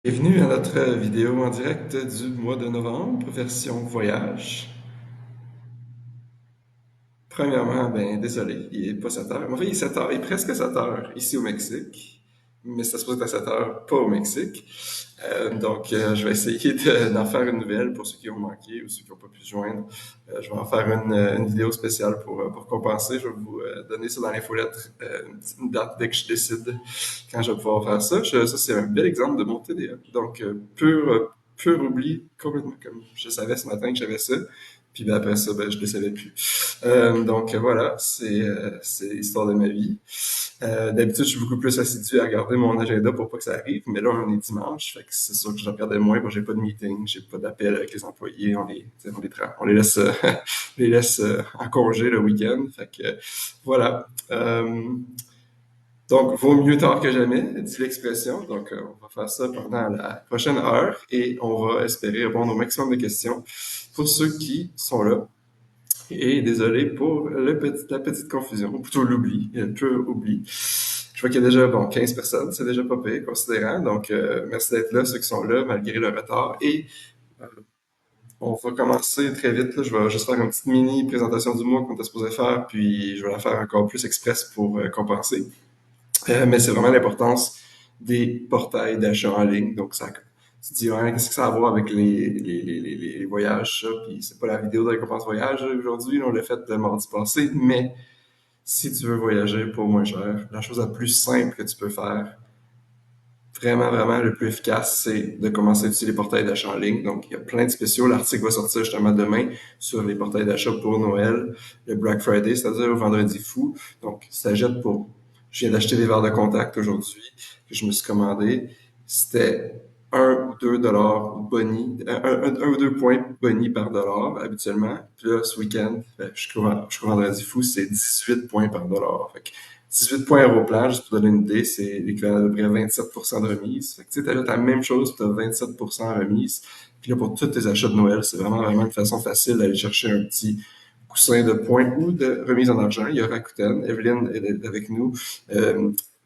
Bienvenue à notre vidéo en direct du mois de novembre, version voyage. Premièrement, ben désolé, il est pas 7 heures. En fait, il est 7 heures, il est presque 7 heures ici au Mexique, mais ça se passe à 7 heures pas au Mexique. Donc, je vais essayer d'en faire une nouvelle pour ceux qui ont manqué ou ceux qui n'ont pas pu se joindre. Je vais en faire une vidéo spéciale pour compenser. Je vais vous donner ça dans l'infolettre, une date dès que je décide quand je vais pouvoir faire ça. Ça, c'est un bel exemple de mon TDA. Donc, pur oubli complètement, comme je savais ce matin que j'avais ça. Puis ben, après ça, ben, je ne le savais plus. Donc voilà, c'est l'histoire de ma vie. D'habitude, je suis beaucoup plus assidu à regarder mon agenda pour pas que ça arrive, mais là, on est dimanche, fait que c'est sûr que je regardais moins, parce que j'ai pas de meeting, j'ai pas d'appel avec les employés, on les laisse, on les laisse en congé le week-end, fait que voilà. Donc, vaut mieux tard que jamais, dit l'expression. Donc, on va faire ça pendant la prochaine heure et on va espérer répondre au maximum de questions pour ceux qui sont là. Et désolé pour la petite confusion, ou plutôt l'oubli, le pur oubli. Je vois qu'il y a déjà, bon, 15 personnes, c'est déjà pas pire, considérant. Donc, merci d'être là, ceux qui sont là, malgré le retard. Et euh, on va commencer très vite, là. Je vais juste faire une petite mini présentation du mois qu'on était supposé faire, puis je vais la faire encore plus express pour compenser. Mais c'est vraiment l'importance des portails d'achat en ligne. Donc, ça, tu te dis, ouais, qu'est-ce que ça a à voir avec les voyages, ça? Puis, c'est pas la vidéo de récompense voyage aujourd'hui, on l'a fait le mardi passé. Mais si tu veux voyager pour moins cher, la chose la plus simple que tu peux faire, vraiment, vraiment le plus efficace, c'est de commencer à utiliser les portails d'achat en ligne. Donc, il y a plein de spéciaux. L'article va sortir justement demain sur les portails d'achat pour Noël, le Black Friday, c'est-à-dire le vendredi fou. Donc, ça jette pour... Je viens d'acheter des verres de contact aujourd'hui que je me suis commandé. C'était 1 ou 2 dollars boni, 1 ou 2 points boni par dollar habituellement. Puis là, ce week-end, jusqu'au vendredi fou, c'est 18 points par dollar. Fait que 18 points Aéroplan, juste pour donner une idée, c'est l'équivalent d'à peu près 27% de remise. Fait que tu sais, t'as la même chose, tu as 27% de remise. Puis là, pour tous tes achats de Noël, c'est vraiment, vraiment une façon facile d'aller chercher un petit coussin de points ou de remise en argent. Il y a Rakuten. Evelyne est avec nous.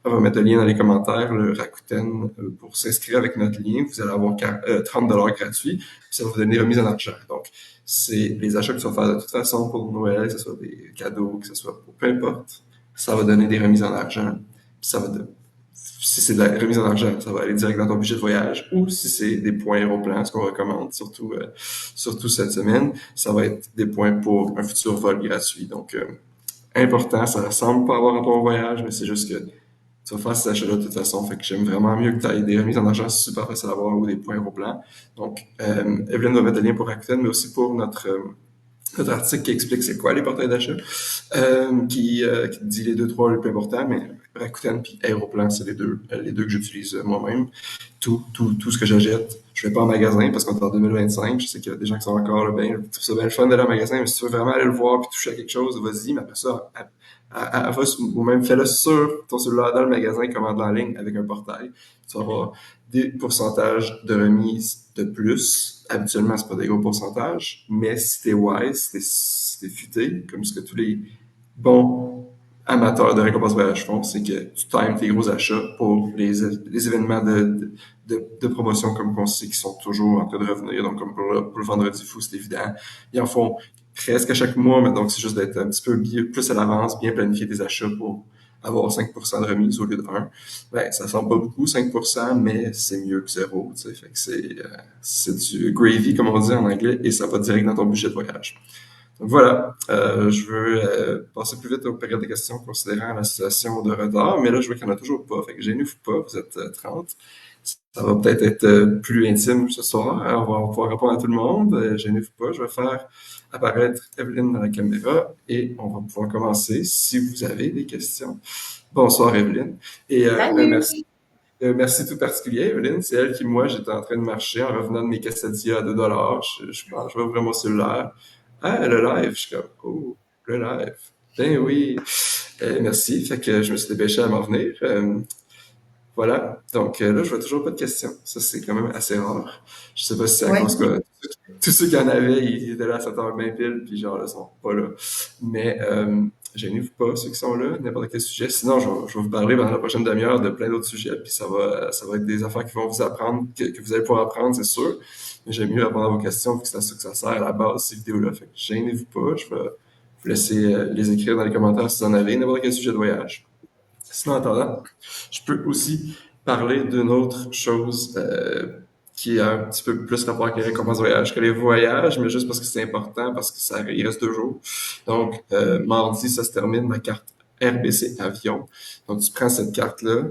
On va mettre le lien dans les commentaires, le Rakuten, pour s'inscrire avec notre lien. Vous allez avoir 30 gratuits. Puis ça va vous donner remise en argent. Donc, c'est les achats que tu vas faire de toute façon pour Noël, que ce soit des cadeaux, que ce soit pour peu importe, ça va donner des remises en argent. Puis ça va de, si c'est de la remise en argent, ça va aller direct dans ton budget de voyage. Ou si c'est des points Aéroplan, ce qu'on recommande, surtout cette semaine, ça va être des points pour un futur vol gratuit. Donc, important, ça ressemble pas avoir un bon voyage, mais c'est juste que tu vas faire ces achats-là de toute façon. Fait que j'aime vraiment mieux que tu aies des remises en argent super facile à avoir ou des points Aéroplan. Donc, Evelyne va mettre le lien pour Rakuten, mais aussi pour notre article qui explique c'est quoi les portails d'achat, qui dit les deux, trois les plus importants, mais Rakuten puis Aéroplan, c'est les deux que j'utilise moi-même. Tout ce que j'achète, je vais pas en magasin parce qu'on est en 2025. Je sais qu'il y a des gens qui sont encore là, ben, je trouve ça bien le fun d'aller en magasin, mais si tu veux vraiment aller le voir puis toucher à quelque chose, vas-y, mais après ça, ou même fais-le sur ton cellulaire dans le magasin, commande en ligne avec un portail. Tu vas avoir des pourcentages de remise de plus. Habituellement, c'est pas des gros pourcentages, mais si t'es wise, si t'es futé, comme ce que tous les bons amateurs de récompense voyage font, c'est que tu times tes gros achats pour les événements de promotion comme qu'on sait qui sont toujours en train de revenir. Donc, comme pour le vendredi fou, c'est évident. Ils en font presque à chaque mois, mais donc c'est juste d'être un petit peu plus à l'avance, bien planifier tes achats pour avoir 5% de remise au lieu de 1. Ben, ça semble pas beaucoup, 5%, mais c'est mieux que zéro, tu sais. Fait que c'est du gravy, comme on dit en anglais, et ça va direct dans ton budget de voyage. Donc voilà, je veux passer plus vite aux périodes de questions considérant la situation de retard, mais là, je vois qu'il n'y en a toujours pas. Fait que gênez-vous pas, vous êtes 30. Ça va peut-être être plus intime ce soir. On va pouvoir répondre à tout le monde. Gênez-vous pas, je vais faire apparaître Evelyne dans la caméra et on va pouvoir commencer si vous avez des questions. Bonsoir Evelyne. Et Salut! merci tout particulier, Evelyne. C'est elle qui, moi, j'étais en train de marcher en revenant de mes quesadillas à 2 dollars. Je vais ouvrir mon cellulaire. Ah, le live. Je suis comme, oh, le live. Ben oui. Merci. Fait que je me suis dépêché à m'en venir. Voilà. Donc là, je vois toujours pas de questions. Ça, c'est quand même assez rare. Je sais pas si c'est à Ouais, cause que tous ceux qui en avaient, ils étaient là à 7 heures bien pile, puis genre, là, ils sont pas là. Mais Gênez-vous pas, ceux qui sont là, n'importe quel sujet. Sinon, je vais vous parler pendant la prochaine demi-heure de plein d'autres sujets, puis ça va être des affaires qui vont vous apprendre, que vous allez pouvoir apprendre, c'est sûr. Mais j'aime mieux répondre à vos questions, vu que c'est à ça que ça sert à la base, ces vidéos-là. Fait que gênez-vous pas, je vais vous laisser les écrire dans les commentaires si vous en avez, n'importe quel sujet de voyage. Sinon, en attendant, je peux aussi parler d'une autre chose qui a un petit peu plus rapport avec les récompenses de voyage que les voyages, mais juste parce que c'est important, parce que il reste 2 jours. Donc, mardi, ça se termine, ma carte RBC Avion. Donc, tu prends cette carte-là,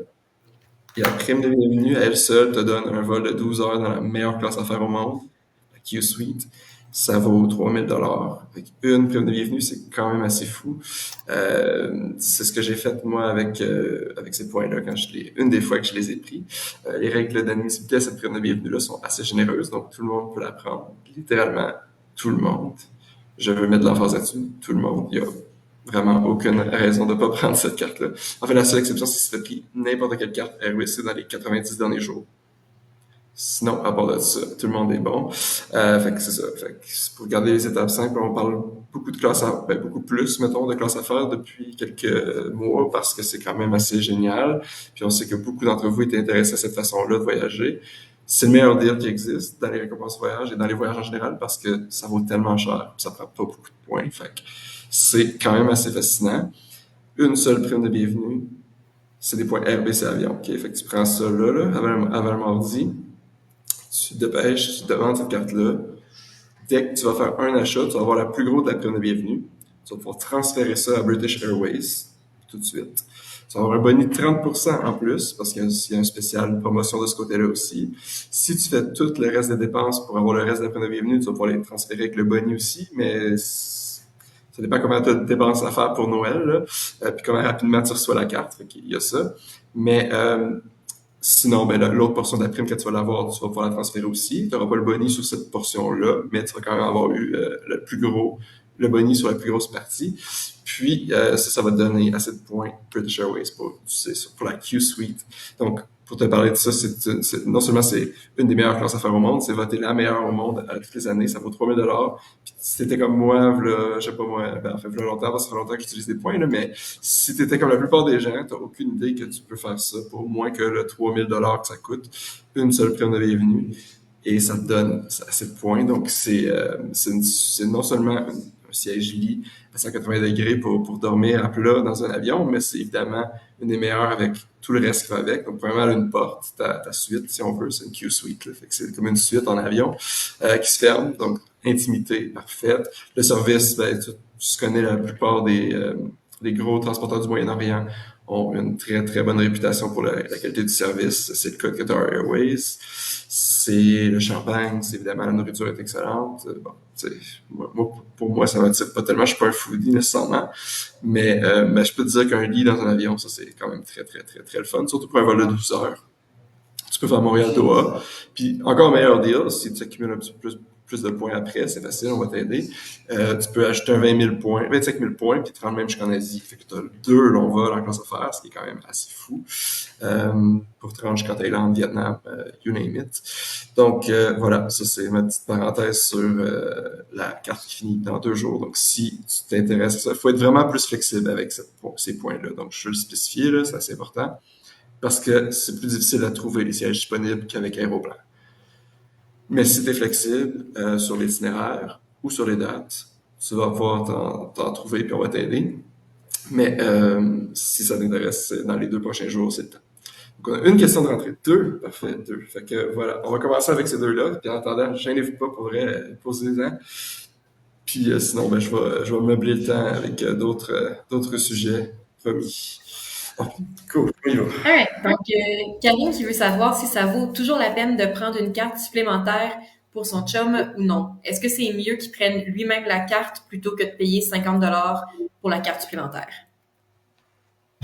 et la prime de bienvenue, à elle seule, te donne un vol de 12 heures dans la meilleure classe à faire au monde, la Q-Suite. Ça vaut 3000 $. Une prime de bienvenue, c'est quand même assez fou. C'est ce que j'ai fait, moi, avec ces points-là, une des fois que je les ai pris. Les règles d'admissibilité à cette prime de bienvenue-là sont assez généreuses, donc tout le monde peut la prendre. Littéralement, tout le monde. Je veux mettre de l'emphase là-dessus. Tout le monde. Il y a vraiment aucune raison de ne pas prendre cette carte-là. En fait, la seule exception, c'est si tu as pris n'importe quelle carte RBC dans les 90 derniers jours. Sinon, à part de ça, tout le monde est bon. Fait que c'est ça. Fait que pour garder les étapes simples, on parle beaucoup de classes à, ben, beaucoup plus, mettons, de classes à faire depuis quelques mois parce que c'est quand même assez génial. Puis on sait que beaucoup d'entre vous étaient intéressés à cette façon-là de voyager. C'est le meilleur deal qui existe dans les récompenses voyage et dans les voyages en général parce que ça vaut tellement cher, ça prend pas beaucoup de points. Fait que c'est quand même assez fascinant. Une seule prime de bienvenue, c'est des points RBC Avion. OK? Fait que tu prends ça là, avant le mardi. Tu te dépêches, tu te demandes cette carte-là. Dès que tu vas faire un achat, tu vas avoir la plus grosse de la prime de bienvenue. Tu vas pouvoir transférer ça à British Airways tout de suite. Tu vas avoir un boni de 30% en plus, parce qu'il y a un spécial, une promotion de ce côté-là aussi. Si tu fais tout le reste des dépenses pour avoir le reste de la prime de bienvenue, tu vas pouvoir les transférer avec le boni aussi, mais ça dépend comment tu as de dépenses à faire pour Noël, là, puis comment rapidement tu reçois la carte. Fait qu'il y a ça. Mais sinon, ben, l'autre portion de la prime, quand tu vas l'avoir, tu vas pouvoir la transférer aussi. Tu n'auras pas le boni sur cette portion-là, mais tu vas quand même avoir eu le boni sur la plus grosse partie. Puis, ça va te donner assez de points British Airways pour la Q-Suite. Donc, pour te parler de ça, non seulement c'est une des meilleures classes à faire au monde, c'est voté la meilleure au monde à toutes les années. Ça vaut 3000 $. Puis, si t'étais comme moi, je sais pas moi, ben, en fait, longtemps, parce que ça fait longtemps que j'utilise des points, là, mais si t'étais comme la plupart des gens, t'as aucune idée que tu peux faire ça pour moins que le 3000 $ que ça coûte, une seule prime de bienvenue, et ça te donne assez de points. Donc, c'est non seulement un siège lit à 180 degrés pour dormir à plat dans un avion, mais c'est évidemment une des meilleures avec tout le reste qui va avec. Donc, premièrement, une porte, ta suite, si on veut, c'est une Q-Suite. Fait que c'est comme une suite en avion qui se ferme. Donc, intimité parfaite. Le service, ben, tu connais la plupart des gros transporteurs du Moyen-Orient ont une très, très bonne réputation pour la qualité du service. C'est le cas de Qatar Airways. C'est le champagne, c'est évidemment la nourriture est excellente. Bon, pour moi, ça m'attire pas tellement. Je suis pas un foodie nécessairement, mais je peux te dire qu'un lit dans un avion, ça c'est quand même très, très, très, très le fun. Surtout pour un vol de 12 heures. Tu peux faire Montréal-Doha. Puis encore meilleur deal, si tu accumules un petit peu plus de points après, c'est facile, on va t'aider. Tu peux acheter un 20 000 points, 25 000 points, puis te rendre même jusqu'en Asie. Fait que tu as 2 longs vols en classe affaires, ce qui est quand même assez fou. Pour te rendre jusqu'en Thaïlande, Vietnam, you name it. Donc voilà, ça c'est ma petite parenthèse sur la carte qui finit dans 2 jours. Donc si tu t'intéresses à ça, il faut être vraiment plus flexible avec ces points-là. Donc je veux le spécifier, là, c'est assez important parce que c'est plus difficile à trouver les sièges disponibles qu'avec Aéroplan. Mais si tu es flexible sur l'itinéraire ou sur les dates, tu vas pouvoir t'en trouver puis on va t'aider. Mais si ça t'intéresse, dans les 2 prochains jours, c'est le temps. Donc, on a une question de rentrée. 2? Parfait, 2. Fait que voilà, on va commencer avec ces 2-là. Puis en attendant, gênez-vous pas pour vrai, posez-en. Puis sinon, ben, je vais meubler le temps avec d'autres sujets promis. Oh, cool, on y va. Alright. Donc, Karine qui veut savoir si ça vaut toujours la peine de prendre une carte supplémentaire pour son chum ou non. Est-ce que c'est mieux qu'il prenne lui-même la carte plutôt que de payer 50 $ pour la carte supplémentaire?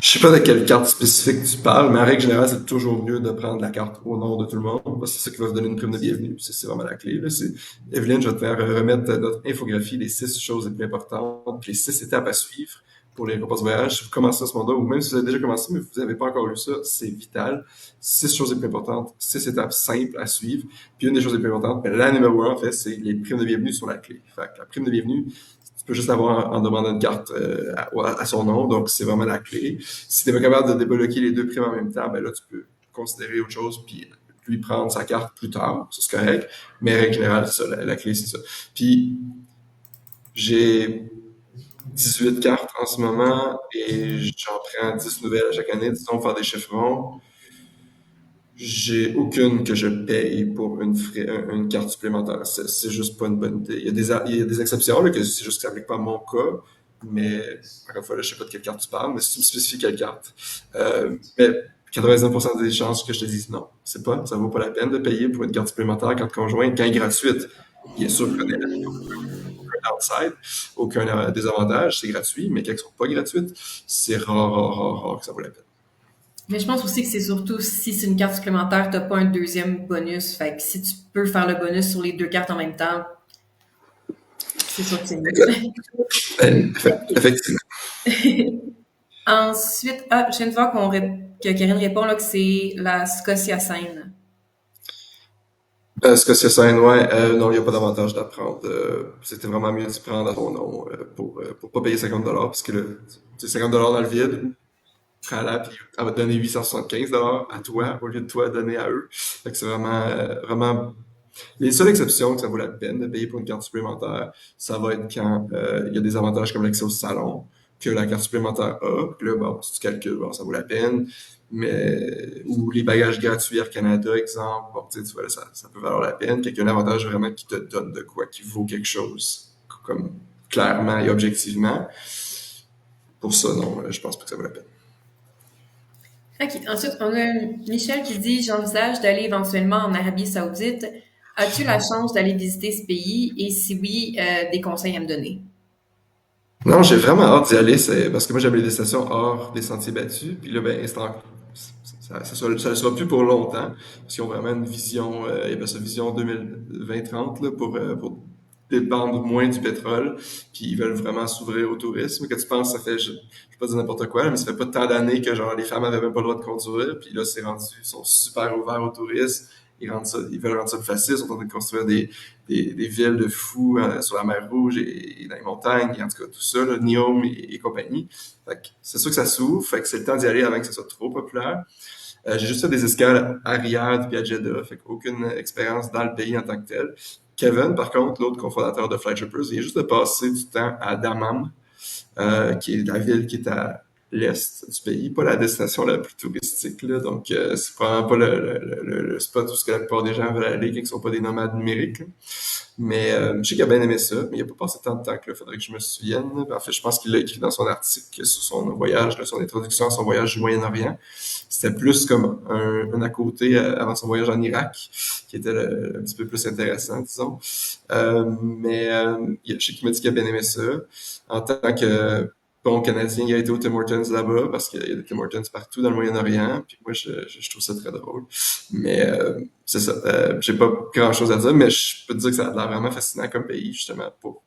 Je sais pas de quelle carte spécifique tu parles, mais en règle générale, c'est toujours mieux de prendre la carte au nom de tout le monde, parce que c'est ça qui va vous donner une prime de bienvenue. C'est vraiment la clé, là. Evelyne, je vais te faire remettre notre infographie, les 6 choses les plus importantes, puis les 6 étapes à suivre pour les repas de voyage. Si vous commencez à ce moment-là, ou même si vous avez déjà commencé, mais vous n'avez pas encore lu ça, c'est vital. 6 choses les plus importantes, 6 étapes simples à suivre. Puis une des choses les plus importantes, ben, la numéro 1, en fait, c'est les primes de bienvenue sur la clé. Fait que la prime de bienvenue, peux juste l'avoir en demandant une carte à son nom, donc c'est vraiment la clé. Si tu n'es pas capable de débloquer les deux primes en même temps, ben là, tu peux considérer autre chose, puis lui prendre sa carte plus tard, ça c'est correct. Mais règle générale, c'est ça, la clé, c'est ça. Puis j'ai 18 cartes en ce moment et j'en prends 10 nouvelles à chaque année, disons, faire des chiffrons. J'ai aucune que je paye pour une carte supplémentaire. C'est juste pas une bonne idée. Il y a des exceptions, là, que c'est juste que ça s'applique pas à mon cas. Mais, encore une fois, là, je sais pas de quelle carte tu parles, mais si tu me spécifies quelle carte. Mais 99% des chances que je te dise non. Ça vaut pas la peine de payer pour une carte supplémentaire, carte conjointe, quand elle est gratuite. Bien sûr qu'on est aucun downside, aucun désavantage, c'est gratuit, mais quand elles sont pas gratuites, c'est rare que ça vaut la peine. Mais je pense aussi que c'est surtout si c'est une carte supplémentaire, t'as pas un deuxième bonus. Fait que si tu peux faire le bonus sur les deux cartes en même temps, c'est sûr que c'est mieux. Effectivement. Ensuite, je viens de voir que Karine répond là, que c'est la Scotia Seine. Est-ce que c'est ça, ouais? Non, il n'y a pas d'avantage d'apprendre. C'était vraiment mieux d'y prendre à ton nom pour pas payer 50 $ parce que c'est 50 $ dans le vide, prends-la, puis elle va te donner 875 $ à toi au lieu de toi donner à eux. Fait que c'est vraiment. Les seules exceptions que ça vaut la peine de payer pour une carte supplémentaire, ça va être quand il y a des avantages comme l'accès au salon que la carte supplémentaire a. Puis là, bon, si tu calcules, bon, ça vaut la peine. Mais, ou les bagages gratuits Air Canada, exemple, bon, tu vois, là, ça peut valoir la peine. Qu'il y a un avantage vraiment qui te donne de quoi, qui vaut quelque chose, comme clairement et objectivement. Pour ça, non, je pense pas que ça vaut la peine. OK. Ensuite, on a Michel qui dit, j'envisage d'aller éventuellement en Arabie Saoudite. As-tu la chance d'aller visiter ce pays? Et si oui, des conseils à me donner? Non, j'ai vraiment hâte d'y aller, c'est parce que moi j'avais des stations hors des sentiers battus, puis là ben ça le sera plus pour longtemps, parce qu'ils ont vraiment une vision, il y avait sa vision 2020-30 là pour dépendre moins du pétrole, puis ils veulent vraiment s'ouvrir au tourisme. Que tu penses, ça fait, je vais pas dire n'importe quoi, là, mais ça fait pas tant d'années que genre les femmes avaient même pas le droit de conduire, puis là c'est rendu, ils sont super ouverts au tourisme, ils veulent rendre ça plus facile, ils sont en train de construire des villes de fous sur la mer Rouge et dans les montagnes, et en tout cas tout ça, là, Neom et compagnie. Fait que c'est sûr que ça s'ouvre, fait que c'est le temps d'y aller avant que ça soit trop populaire. J'ai juste fait des escales à Riyad puis à Jeddah, fait qu'aucune expérience dans le pays en tant que tel. Kevin, par contre, l'autre cofondateur de Flytrippers, il vient juste de passer du temps à Dammam, qui est la ville qui est à l'est du pays, pas la destination la plus touristique, là, donc c'est probablement pas le spot où ce que la plupart des gens veulent aller quand ils sont pas des nomades numériques. Là. Mais je sais qu'il a bien aimé ça, mais il a pas passé tant de temps que là. Faudrait que je me souvienne. En fait, je pense qu'il l'a écrit dans son article sur son voyage, là, son introduction à son voyage du Moyen-Orient. C'était plus comme un à côté avant son voyage en Irak, qui était un petit peu plus intéressant, disons. Je sais qu'il m'a dit qu'il a bien aimé ça. En tant que bon Canadien, il a été au Tim Hortons là-bas, parce qu'il y a des Tim Hortons partout dans le Moyen-Orient, puis moi, je trouve ça très drôle. Mais c'est ça. J'ai pas grand-chose à dire, mais je peux te dire que ça a l'air vraiment fascinant comme pays, justement, pour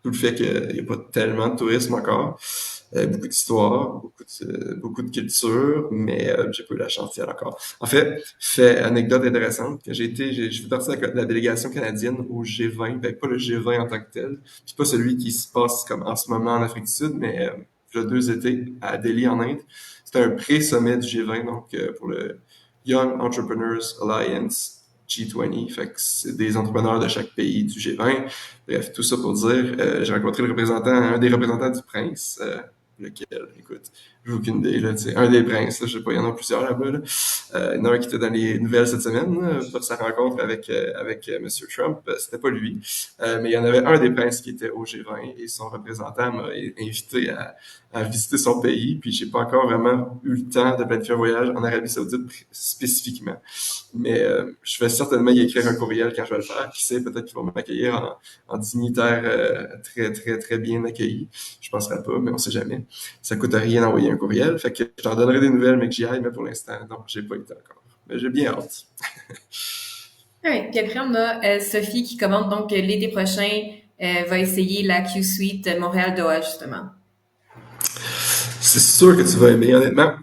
tout le fait qu'il n'y a pas tellement de tourisme encore. Beaucoup d'histoire, beaucoup de culture, mais j'ai pas eu la chance d'y aller encore. En fait anecdote intéressante, que je fais partie de la délégation canadienne au G20, ben pas le G20 en tant que tel, puis pas celui qui se passe comme en ce moment en Afrique du Sud, mais il y a 2 étés à Delhi en Inde. C'était un pré-sommet du G20, donc pour le Young Entrepreneurs Alliance G20, fait que c'est des entrepreneurs de chaque pays du G20. Bref, tout ça pour dire, j'ai rencontré un des représentants du Prince, lequel, écoute, j'ai aucune idée, là, tu sais, un des princes, là, je sais pas, il y en a plusieurs là-bas, là. Il y en a un qui était dans les nouvelles cette semaine, là, pour sa rencontre avec Monsieur Trump, c'était pas lui, mais il y en avait un des princes qui était au G20 et son représentant m'a invité à visiter son pays, puis j'ai pas encore vraiment eu le temps de planifier un voyage en Arabie Saoudite spécifiquement. Mais je vais certainement y écrire un courriel quand je vais le faire. Qui sait, peut-être qu'ils vont m'accueillir en dignitaire très, très, très bien accueilli. Je penserai pas, mais on sait jamais. Ça coûte rien d'envoyer un courriel. Fait que je t'en donnerai des nouvelles, mais que j'y aille, mais pour l'instant, non, j'ai pas été encore. Mais j'ai bien hâte. Ouais. Puis après, on a Sophie qui commente donc que l'été prochain va essayer la Q-Suite Montréal-Doha, justement. C'est sûr que tu vas aimer, honnêtement.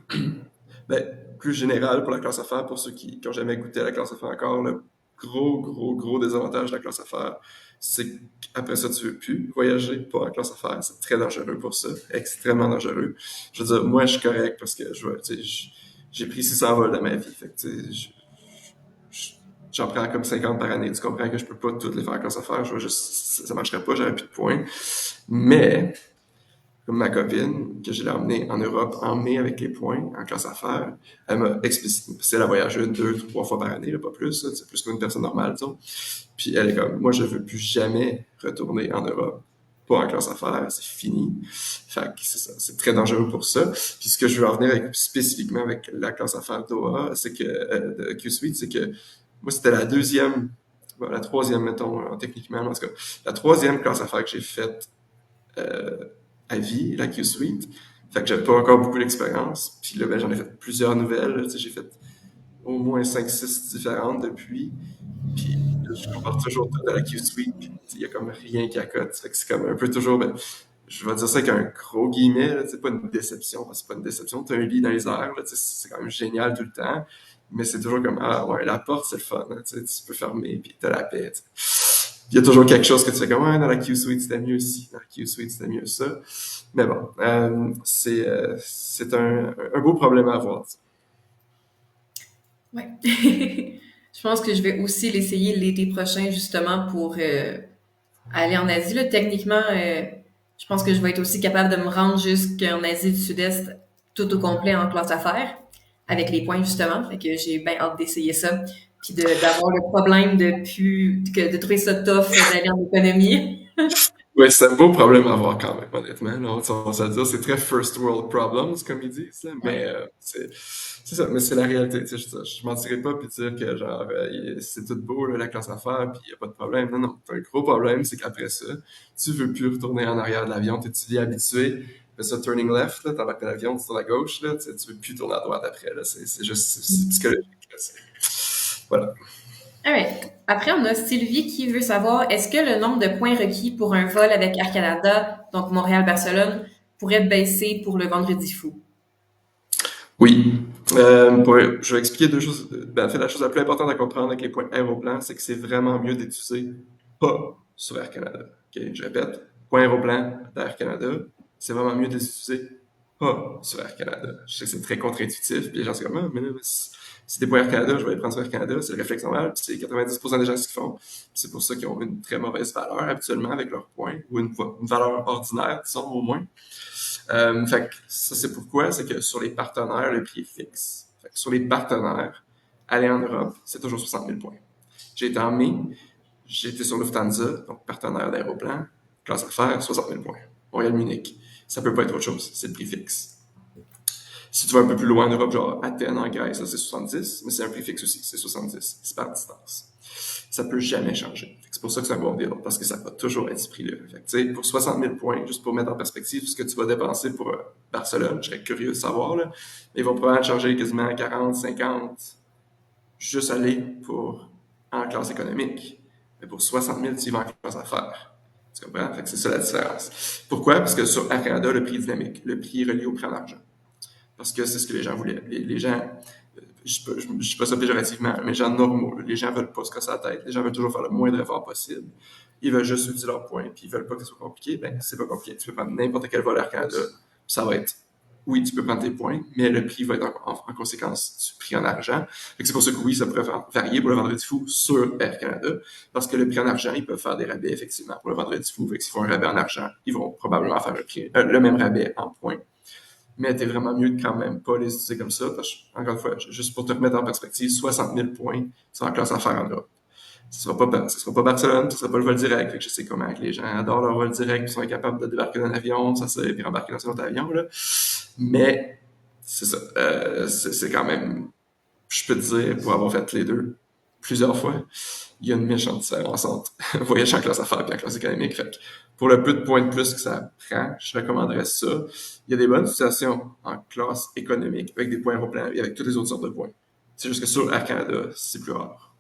Ben, plus général pour la classe affaires, pour ceux qui n'ont jamais goûté à la classe affaires encore, là, gros désavantage de la classe affaires, c'est qu'après ça, tu veux plus voyager pas en classe affaires. C'est très dangereux pour ça, extrêmement dangereux. Je veux dire, moi, je suis correct parce que j'ai pris 600 vols dans ma vie. Fait que, je- j'en prends comme 50 par année. Tu comprends que je peux pas toutes les faire en classe affaires. Ça marcherait pas, j'aurais plus de points. Mais, comme ma copine, que je l'ai emmenée en Europe en mai avec les points, en classe affaires, elle m'a explicitement, c'est elle a voyagé 2, 3 fois par année, là, pas plus, là, c'est plus qu'une personne normale, disons. Puis elle est comme, moi, je veux plus jamais retourner en Europe, pas en classe affaires, c'est fini. Fait que c'est ça, c'est très dangereux pour ça. Puis ce que je veux en venir spécifiquement avec la classe affaires Doha, c'est que, de Q-Suite, c'est que moi, c'était la deuxième, bon, la troisième, mettons, techniquement, en tout cas, la troisième classe affaires que j'ai faite euh, à vie, la Q-Suite. Fait que j'avais pas encore beaucoup d'expérience. Puis là, ben, j'en ai fait plusieurs nouvelles. Là, j'ai fait au moins 5, 6 différentes depuis. Puis là, je compare toujours tout à la Q-Suite. Puis il y a comme rien qui accote. Fait que c'est comme un peu toujours, ben, je vais dire ça avec un gros guillemet, là, c'est pas une déception, parce que c'est pas une déception. T'as un lit dans les airs, là, c'est quand même génial tout le temps. Mais c'est toujours comme, ah ouais, la porte, c'est le fun, hein, tu peux fermer, puis t'as la paix. Il y a toujours quelque chose que tu fais comme, ouais, dans la Q-Suite, c'était mieux ci, dans la Q-Suite, c'était mieux ça. Mais bon, c'est un beau problème à avoir. Ouais. Je pense que je vais aussi l'essayer l'été prochain, justement, pour aller en Asie. Là, techniquement, je pense que je vais être aussi capable de me rendre jusqu'en Asie du Sud-Est tout au complet en classe affaires, avec les points, justement. Fait que j'ai bien hâte d'essayer ça. Puis d'avoir le problème de trouver ça tough d'aller en économie. Ouais, c'est un beau problème à avoir quand même, honnêtement. Là, on va se le dire, c'est très first world problems, comme ils disent, là, mais Ouais. c'est ça, mais c'est la réalité. Tu sais, je mentirais pas puis dire que genre c'est tout beau là, la classe affaires puis y a pas de problème. Non, non, t'as un gros problème, c'est qu'après ça, tu veux plus retourner en arrière de l'avion, tu y es habitué. Fais ça turning left, là, t'embarques dans l'avion, tu sur la gauche, là, tu veux plus tourner à droite après. Là, c'est juste c'est psychologique. Là, voilà. Alright. Après, on a Sylvie qui veut savoir, est-ce que le nombre de points requis pour un vol avec Air Canada, donc Montréal-Barcelone, pourrait baisser pour le Vendredi fou? Oui. Je vais expliquer deux choses. Ben, en fait, la chose la plus importante à comprendre avec les points aéroplans, c'est que c'est vraiment mieux d'utiliser pas sur Air Canada. OK, je répète, point aéroplan d'Air Canada, c'est vraiment mieux de les utiliser pas sur Air Canada. Je sais que c'est très contre-intuitif, puis les gens sont comme, ah, mais là, c'est des points Air Canada, je vais les prendre sur Air Canada, c'est le réflexe normal, puis c'est 90% des gens qui font. C'est pour ça qu'ils ont une très mauvaise valeur habituellement avec leurs points, ou une valeur ordinaire, disons, au moins. Fait que ça, c'est pourquoi, c'est que sur les partenaires, le prix est fixe. Fait que sur les partenaires, aller en Europe, c'est toujours 60 000 points. J'ai été en mai, j'ai été sur Lufthansa, donc partenaire d'aéroplan, classe affaires, 60 000 points. Montréal-Munich. Ça peut pas être autre chose, c'est le prix fixe. Si tu vas un peu plus loin en Europe, genre Athènes en Grèce, ça c'est 70, mais c'est un prix fixe aussi, c'est 70, c'est par distance. Ça peut jamais changer. C'est pour ça que c'est un bon deal, parce que ça va toujours être ce prix-là. Pour 60 000 points, juste pour mettre en perspective ce que tu vas dépenser pour Barcelone, je serais curieux de savoir, là, mais ils vont probablement charger quasiment 40, 50, juste aller pour en classe économique. Mais pour 60 000, tu y vas en classe affaires. Tu comprends? Fait que c'est ça la différence. Pourquoi? Parce que sur Air Canada, le prix est dynamique. Le prix est relié au prix en argent. Parce que c'est ce que les gens voulaient. Les gens, je ne dis pas ça péjorativement, mais les gens normaux, les gens veulent pas se casser la tête. Les gens veulent toujours faire le moindre effort possible. Ils veulent juste utiliser leurs points, puis ils veulent pas que ce soit compliqué. Ben, c'est pas compliqué. Tu peux prendre n'importe quel vol Air Canada, ça va être. Oui, tu peux prendre tes points, mais le prix va être en conséquence du prix en argent. C'est pour ça que oui, ça pourrait varier pour le Vendredi fou sur Air Canada, parce que le prix en argent, ils peuvent faire des rabais effectivement pour le Vendredi fou. Fait que s'ils font un rabais en argent, ils vont probablement faire le même rabais en points. Mais t'es vraiment mieux de quand même pas les utiliser comme ça. Parce que, encore une fois, juste pour te remettre en perspective, 60 000 points, c'est en classe affaires en Europe. Ce sera pas Barcelone, ce sera pas le vol direct. Fait que je sais comment que les gens adorent leur vol direct, ils sont incapables de débarquer dans l'avion, ça c'est, puis embarquer dans un autre avion, là. Mais, c'est ça. C'est quand même, je peux te dire, pour avoir fait les deux plusieurs fois, il y a une méchante différence entre voyager en classe affaires et en classe économique. Fait que pour le peu de points de plus que ça prend, je recommanderais ça. Il y a des bonnes situations en classe économique avec des points aéroplans et avec toutes les autres sortes de points. C'est juste que sur Air Canada, c'est plus rare.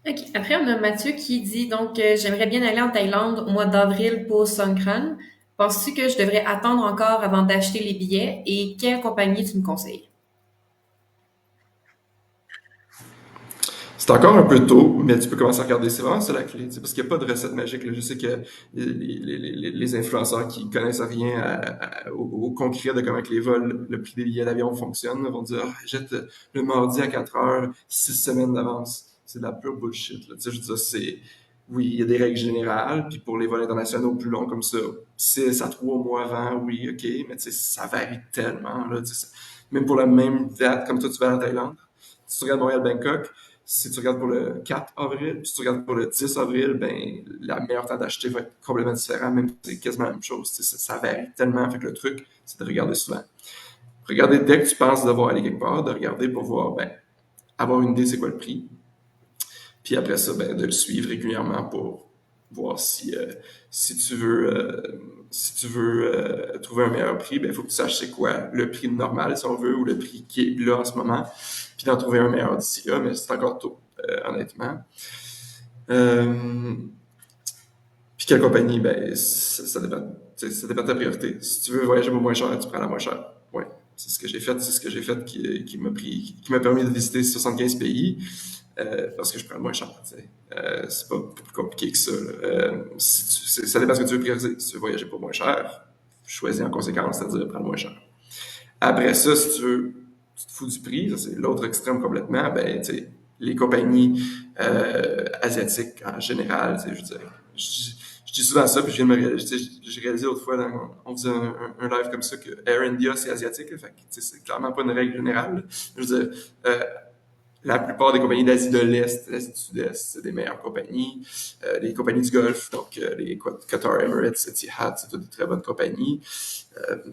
OK. Après, on a Mathieu qui dit donc j'aimerais bien aller en Thaïlande au mois d'avril pour Songkran. Penses-tu que je devrais attendre encore avant d'acheter les billets et quelle compagnie tu me conseilles? C'est encore un peu tôt, mais tu peux commencer à regarder. C'est vraiment ça la clé, tu sais, parce qu'il n'y a pas de recette magique, là. Je sais que les influenceurs qui connaissent rien au concret de comment que les vols, le prix des billets d'avion fonctionne, là, vont dire ah, jette le mardi à 4 heures, 6 semaines d'avance. C'est de la pure bullshit. Là. Tu sais, je veux dire, oui, il y a des règles générales, puis pour les vols internationaux plus longs comme ça, 6 à 3 mois avant, oui, ok, mais tu sais, ça varie tellement. Là, tu sais, même pour la même date, comme toi, tu vas en Thaïlande, si tu regardes Montréal-Bangkok, si tu regardes pour le 4 avril, puis si tu regardes pour le 10 avril, ben, la meilleure temps d'acheter va être complètement différent, même si c'est quasiment la même chose. Ça varie tellement. Fait que le truc, c'est de regarder souvent. Regarder dès que tu penses devoir aller quelque part, de regarder pour voir, ben, avoir une idée c'est quoi le prix. Puis après ça, ben, de le suivre régulièrement pour voir si tu veux, trouver un meilleur prix, ben, il faut que tu saches c'est quoi le prix normal, si on veut, ou le prix qui est là en ce moment, puis d'en trouver un meilleur d'ici là, mais c'est encore tôt, honnêtement. Euh, Puis quelle compagnie, ben, ça dépend. Ça dépend de ta priorité. Si tu veux voyager pour moins cher, tu prends la moins chère. Ouais. C'est ce que j'ai fait. C'est ce que j'ai fait qui m'a permis de visiter 75 pays parce que je prends le moins cher. C'est pas plus compliqué que ça. Ça dépend de ce que tu veux prioriser. Si tu veux voyager pour moins cher, choisis en conséquence, c'est-à-dire prends le moins cher. Après ça, si tu te fous du prix, ça c'est l'autre extrême complètement, ben, tu sais, les compagnies asiatiques en général, tu sais, je veux dire, je dis souvent ça, puis je viens de me réaliser, j'ai réalisé l'autre fois, on faisait un live comme ça, que Air India, c'est asiatique, là, fait que, tu sais, c'est clairement pas une règle générale. Là. Je veux dire, la plupart des compagnies d'Asie de l'Est, d'Asie du Sud-Est, c'est des meilleures compagnies. Les compagnies du Golfe, donc les Qatar, Emirates, Etihad, c'est toutes des très bonnes compagnies.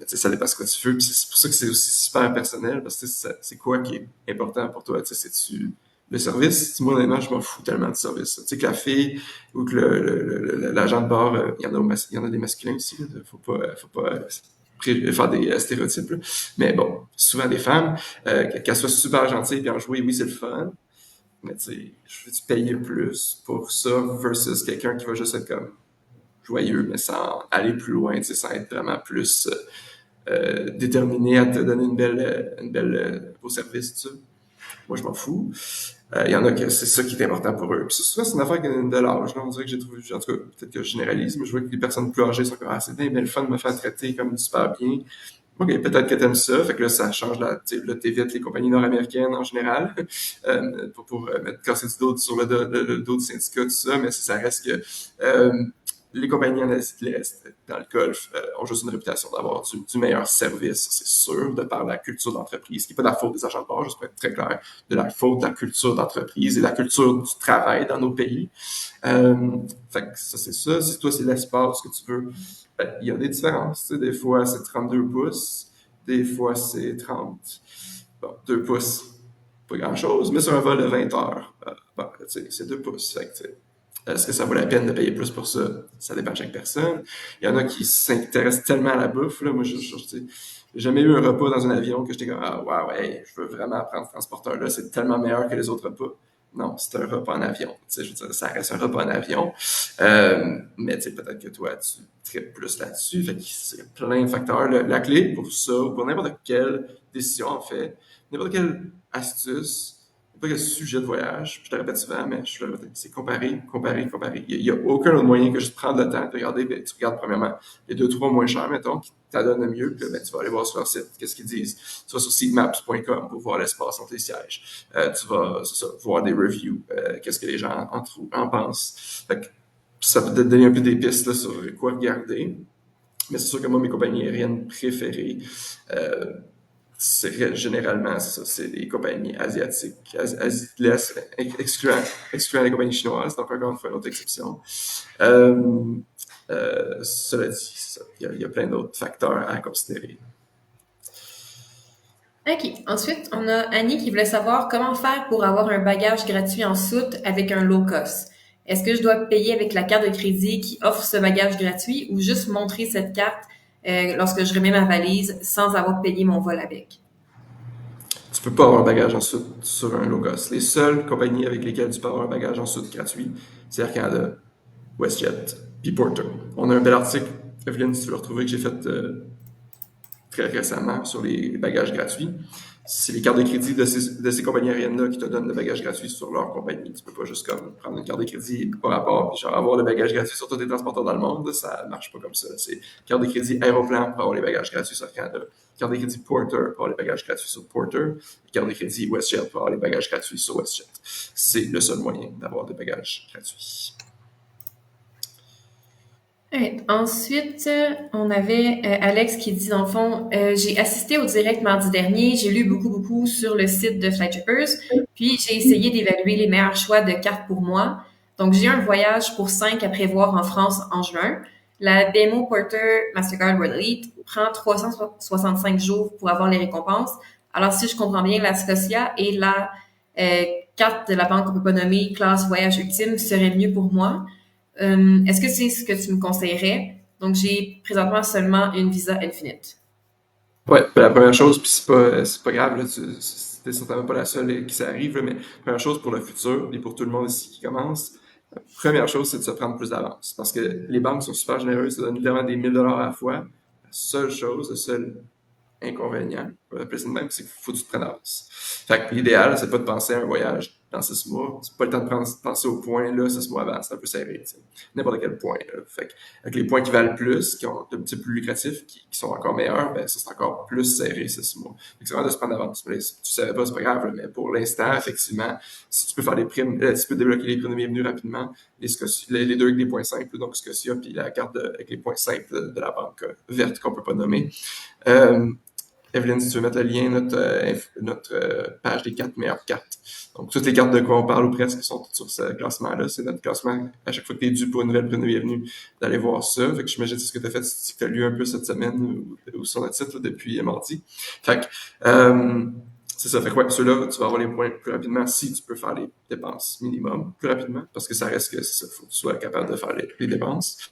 Ça dépend ce que tu veux. Puis c'est pour ça que c'est aussi super personnel, parce que c'est quoi qui est important pour toi? C'est-tu le service? Moi, honnêtement, je m'en fous tellement du service. Tu sais, que la fille ou que l'agent de bord, il y en a des masculins aussi. Là, faut pas faire des stéréotypes. Là. Mais bon, souvent des femmes, qu'elles soient super gentilles et en jouer, oui, c'est le fun. Mais tu sais, je veux-tu payer plus pour ça versus quelqu'un qui va juste être comme joyeux, mais sans aller plus loin, tu sais, sans être vraiment plus déterminé à te donner une belle beau service, tout ça. Moi, je m'en fous. Il y en a que c'est ça qui est important pour eux. Puis ça, souvent, c'est une affaire de l'âge. Là. On dirait que j'ai trouvé, en tout cas, peut-être que je généralise, mais je vois que les personnes plus âgées sont comme, ah, c'est bien, le fun de me faire traiter comme super bien. OK, peut-être que t'aimes ça. Fait que là, ça change là, t'évites les compagnies nord-américaines en général, pour mettre casser du dos sur le dos du syndicat, tout ça, mais ça reste que, les compagnies en Asie de l'Est, dans le Golfe, ont juste une réputation d'avoir du meilleur service, c'est sûr, de par la culture d'entreprise, qui n'est pas de la faute des agents de bord, juste pour être très clair, de la faute de la culture d'entreprise et la culture du travail dans nos pays. Fait que ça, c'est ça. Si toi, c'est l'espace que tu veux, ben, il y a des différences. Tu sais, des fois, c'est 32 pouces, des fois, c'est 30. Bon, 2 pouces, pas grand-chose, mais sur un vol de 20 heures, bon, tu sais, c'est 2 pouces. Fait que, tu sais, est-ce que ça vaut la peine de payer plus pour ça? Ça dépend de chaque personne. Il y en a qui s'intéressent tellement à la bouffe. Là. Moi, j'ai jamais eu un repas dans un avion que j'étais comme, ah, wow, hey, je veux vraiment prendre ce transporteur-là. C'est tellement meilleur que les autres repas. Non, c'est un repas en avion. Tu sais, je veux dire, ça reste un repas en avion. Mais tu sais, peut-être que toi, tu traites plus là-dessus. Fait que c'est plein de facteurs. La clé pour ça, pour n'importe quelle décision, en fait, n'importe quelle astuce, pas quel sujet de voyage, je te répète souvent, mais je le répète, c'est comparer, comparer, comparer. Il n'y a aucun autre moyen que juste prendre le temps de regarder, ben, tu regardes premièrement les deux, trois moins chers, mettons, qui t'adonnent le mieux, puis là, ben, tu vas aller voir sur leur site, qu'est-ce qu'ils disent. Tu vas sur seatmaps.com pour voir l'espace entre les sièges. Tu vas, c'est ça, voir des reviews, qu'est-ce que les gens en pensent. Fait que ça peut te donner un peu des pistes là, sur quoi regarder. Mais c'est sûr que moi, mes compagnies aériennes préférées, généralement, c'est ça, c'est les compagnies asiatiques, Asie de l'Est, excluant les compagnies chinoises, donc encore une fois, une autre exception. Cela dit, ça, il y a plein d'autres facteurs à considérer. OK. Ensuite, on a Annie qui voulait savoir comment faire pour avoir un bagage gratuit en soute avec un low cost. Est-ce que je dois payer avec la carte de crédit qui offre ce bagage gratuit ou juste montrer cette carte lorsque je remets ma valise sans avoir payé mon vol avec? Tu peux pas avoir un bagage en soute sur un low cost. Les seules compagnies avec lesquelles tu peux avoir un bagage en soute gratuit, c'est Air Canada, WestJet, puis Porter. On a un bel article, Evelyne, si tu veux le retrouver, que j'ai fait très récemment sur les bagages gratuits. c'est les cartes de crédit de ces compagnies aériennes-là qui te donnent le bagage gratuit sur leur compagnie. Tu peux pas juste comme prendre une carte de crédit par rapport, puis genre avoir le bagage gratuit sur tous les transporteurs dans le monde, là, ça marche pas comme ça. C'est carte de crédit Aéroplan pour avoir les bagages gratuits sur Canada, carte de crédit Porter pour avoir les bagages gratuits sur Porter, et carte de crédit WestJet pour avoir les bagages gratuits sur WestJet. C'est le seul moyen d'avoir des bagages gratuits. Alright. Ensuite, on avait Alex qui dit, dans le fond, j'ai assisté au direct mardi dernier, j'ai lu beaucoup sur le site de Flightshippers, puis j'ai essayé d'évaluer les meilleurs choix de cartes pour moi. Donc, j'ai un voyage pour 5 à prévoir en France en juin. La démo Porter Mastercard World Elite prend 365 jours pour avoir les récompenses. Alors, si je comprends bien, la Scotia et la carte de la banque qu'on peut pas nommer, classe voyage ultime, serait mieux pour moi. Est-ce que c'est ce que tu me conseillerais? Donc, j'ai présentement seulement une Visa Infinite. Ouais, ben, la première chose, puis c'est pas grave, là, t'es certainement pas la seule qui ça arrive, là, mais première chose pour le futur et pour tout le monde ici qui commence, première chose, c'est de se prendre plus d'avance. Parce que les banques sont super généreuses, ça donne littéralement des 1000 $ à la fois. La seule chose, le seul inconvénient, on va appeler ça de même, c'est qu'il faut que tu te prennes d'avance. Fait que l'idéal, c'est pas de penser à un voyage dans 6 mois. C'est pas le temps de penser au point là 6 mois avant, c'est un peu serré, t'sais. N'importe quel point. Là. Fait que, avec les points qui valent plus, qui ont un petit peu plus lucratifs, qui sont encore meilleurs, ben ça c'est encore plus serré 6 mois. Fait que c'est vraiment de se prendre d'avance. Mais si tu savais pas, c'est pas grave, là, mais pour l'instant, effectivement, si tu peux faire des primes, tu peux débloquer les primes de bienvenue rapidement, les deux avec des points simples, donc Scotia, puis la carte avec les points simples de la banque verte qu'on peut pas nommer. Evelyne, si tu veux mettre le lien, notre page des 4 meilleures cartes. Donc, toutes les cartes de quoi on parle ou presque sont toutes sur ce classement-là. C'est notre classement. À chaque fois que tu es dû pour une nouvelle prime de bienvenue, d'aller voir ça. Fait que j'imagine que c'est ce que tu as fait, si tu as lu un peu cette semaine ou sur notre site là, depuis mardi. Fait que, c'est ça. Fait que, ouais, ceux-là, tu vas avoir les points plus rapidement si tu peux faire les dépenses minimum plus rapidement, parce que ça reste que c'est ça. Faut que tu sois capable de faire les dépenses.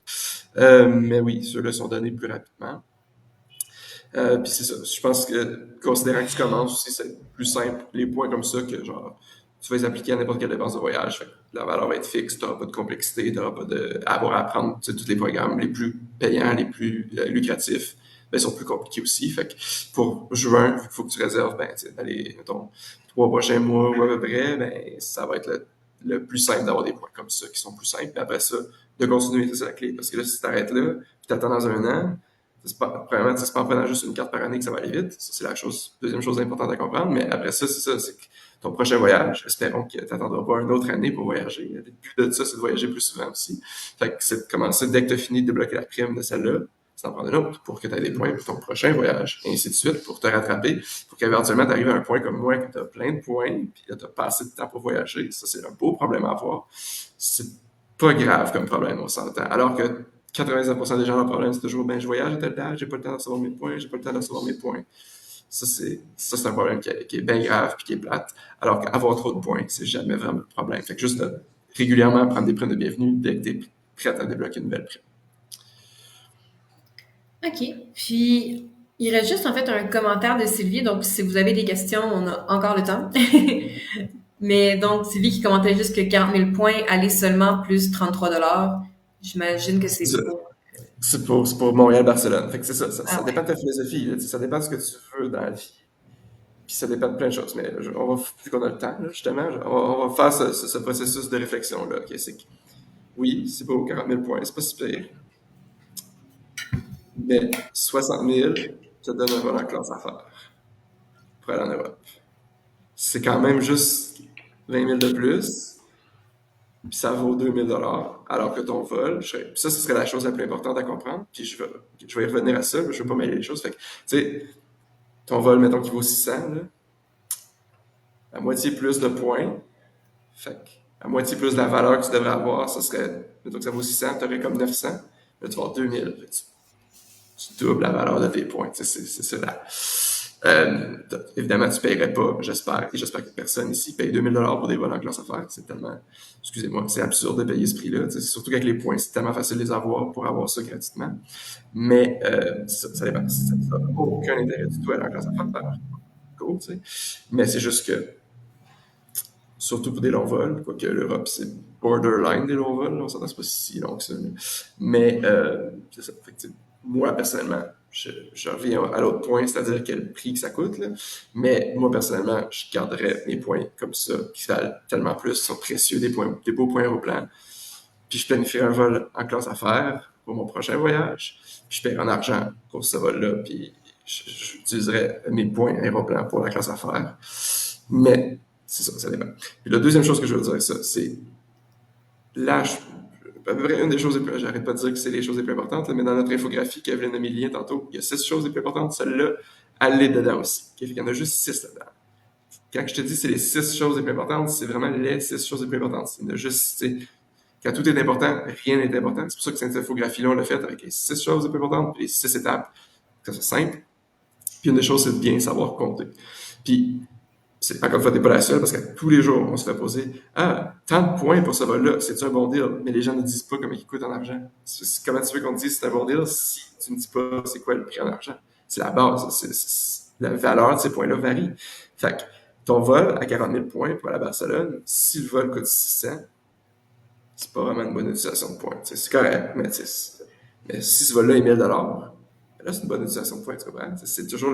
Mais oui, ceux-là sont donnés plus rapidement. Puis c'est ça. Je pense que, considérant que tu commences aussi, c'est plus simple, les points comme ça, que genre, tu vas les appliquer à n'importe quelle dépense de voyage. Fait que la valeur va être fixe, tu n'auras pas de complexité, tu n'auras pas à avoir à apprendre tous les programmes les plus payants, les plus lucratifs. Ben, ils sont plus compliqués aussi. Fait que pour juin, il faut que tu réserves, ben, dans les, mettons, 3 prochains mois ou à peu près, ben, ça va être le plus simple d'avoir des points comme ça qui sont plus simples. Et après ça, de continuer, c'est la clé. Parce que là, si tu t'arrêtes là, puis tu attends dans un an, premièrement, c'est pas en prenant juste une carte par année que ça va aller vite. Ça, c'est la deuxième chose importante à comprendre. Mais après ça, c'est ça, c'est que ton prochain voyage, espérons que tu n'attendras pas une autre année pour voyager. Le but de ça, c'est de voyager plus souvent aussi. Fait que c'est de commencer, dès que tu as fini de débloquer la prime de celle-là, c'est d'en prendre une autre pour que tu aies des points pour ton prochain voyage, et ainsi de suite, pour te rattraper, pour qu'éventuellement tu arrives à un point comme moi, que tu as plein de points, puis que tu n'as pas assez de temps pour voyager. Ça, c'est un beau problème à avoir. C'est pas grave comme problème, on s'entend. Alors que 90% des gens, leur problème, c'est toujours, ben, je voyage à telle date, j'ai pas le temps de recevoir mes points, j'ai pas le temps de recevoir mes points. Ça, c'est un problème qui est bien grave puis qui est plate. Alors qu'avoir trop de points, c'est jamais vraiment le problème. Fait que juste de régulièrement prendre des primes de bienvenue dès que tu es prête à débloquer une nouvelle prime. OK. Puis, il reste juste en fait un commentaire de Sylvie. Donc, si vous avez des questions, on a encore le temps. Mais donc, Sylvie qui commentait juste que 40 000 points allaient seulement plus 33 $. J'imagine que c'est pour... C'est pour Montréal-Barcelone. Fait que c'est ça. Ça, Ah ça ouais. dépend de ta philosophie. Là, ça dépend de ce que tu veux dans la vie. Puis ça dépend de plein de choses. Mais on va, vu qu'on a le temps, là, justement, on va faire ce processus de réflexion-là. Okay? C'est que, oui, c'est beau, 40 000 points, c'est pas si pire. Mais 60 000, ça te donne un vol en classe affaires pour aller en Europe. C'est quand même juste 20 000 de plus, puis ça vaut 2 000 $ alors que ton vol, ça, ce serait la chose la plus importante à comprendre, puis je vais y revenir à ça, je ne veux pas mêler les choses. Fait que, tu sais, ton vol, mettons qu'il vaut 600, là, à moitié plus de points, fait que, à moitié plus de la valeur que tu devrais avoir, ça serait, mettons que ça vaut 600, tu aurais comme 900, là, tu vas avoir 2000. Fait que tu doubles la valeur de tes points. C'est ça. Évidemment, tu ne paierais pas, j'espère, et j'espère que personne ici paye 2000 $ pour des vols en classe affaires. C'est tellement, excusez-moi, c'est absurde de payer ce prix-là. Surtout qu'avec les points, c'est tellement facile de les avoir pour avoir ça gratuitement. Mais ça dépend. Ça n'a aucun intérêt du tout à aller en classe affaires. Cool, tu sais. Mais c'est juste que, surtout pour des longs vols, quoique l'Europe, c'est borderline des longs vols, on s'entend, c'est pas si long que ça. Mais c'est ça. Fait que, moi, personnellement, je reviens à l'autre point, c'est-à-dire quel prix que ça coûte, là. Mais moi, personnellement, je garderais mes points comme ça, qui valent tellement plus, sont précieux, des beaux points Aéroplan. Puis je planifierai un vol en classe affaires pour mon prochain voyage. Puis je paierai en argent pour ce vol-là, puis j'utiliserai mes points Aéroplan pour la classe affaires. Mais c'est ça, ça dépend. Puis la deuxième chose que je veux dire, c'est là, à peu près une des choses les plus, j'arrête pas de dire que c'est les choses les plus importantes, là, mais dans notre infographie qu'Evelyne a mis le lien tantôt, il y a 6 choses les plus importantes, celle-là, elle est dedans aussi. Okay? Il y en a juste 6 dedans. Quand je te dis c'est les 6 choses les plus importantes, c'est vraiment les 6 choses les plus importantes. Il y en a juste, quand tout est important, rien n'est important. C'est pour ça que cette infographie-là, on l'a faite avec les 6 choses les plus importantes, puis les 6 étapes, que ça soit simple. Puis une des choses, c'est de bien savoir compter. Puis encore une fois, t'es pas la seule parce que tous les jours, on se fait poser tant de points pour ce vol-là, c'est-tu un bon deal? Mais les gens ne disent pas comment il coûte en argent. Comment tu veux qu'on te dise si c'est un bon deal si tu ne dis pas c'est quoi le prix en argent? C'est la base. La valeur de ces points-là varie. Fait que ton vol à 40 000 points pour aller à Barcelone, si le vol coûte 600, c'est pas vraiment une bonne utilisation de points. C'est correct, mais si ce vol-là est 1000 là, c'est une bonne utilisation de points, tu comprends? C'est toujours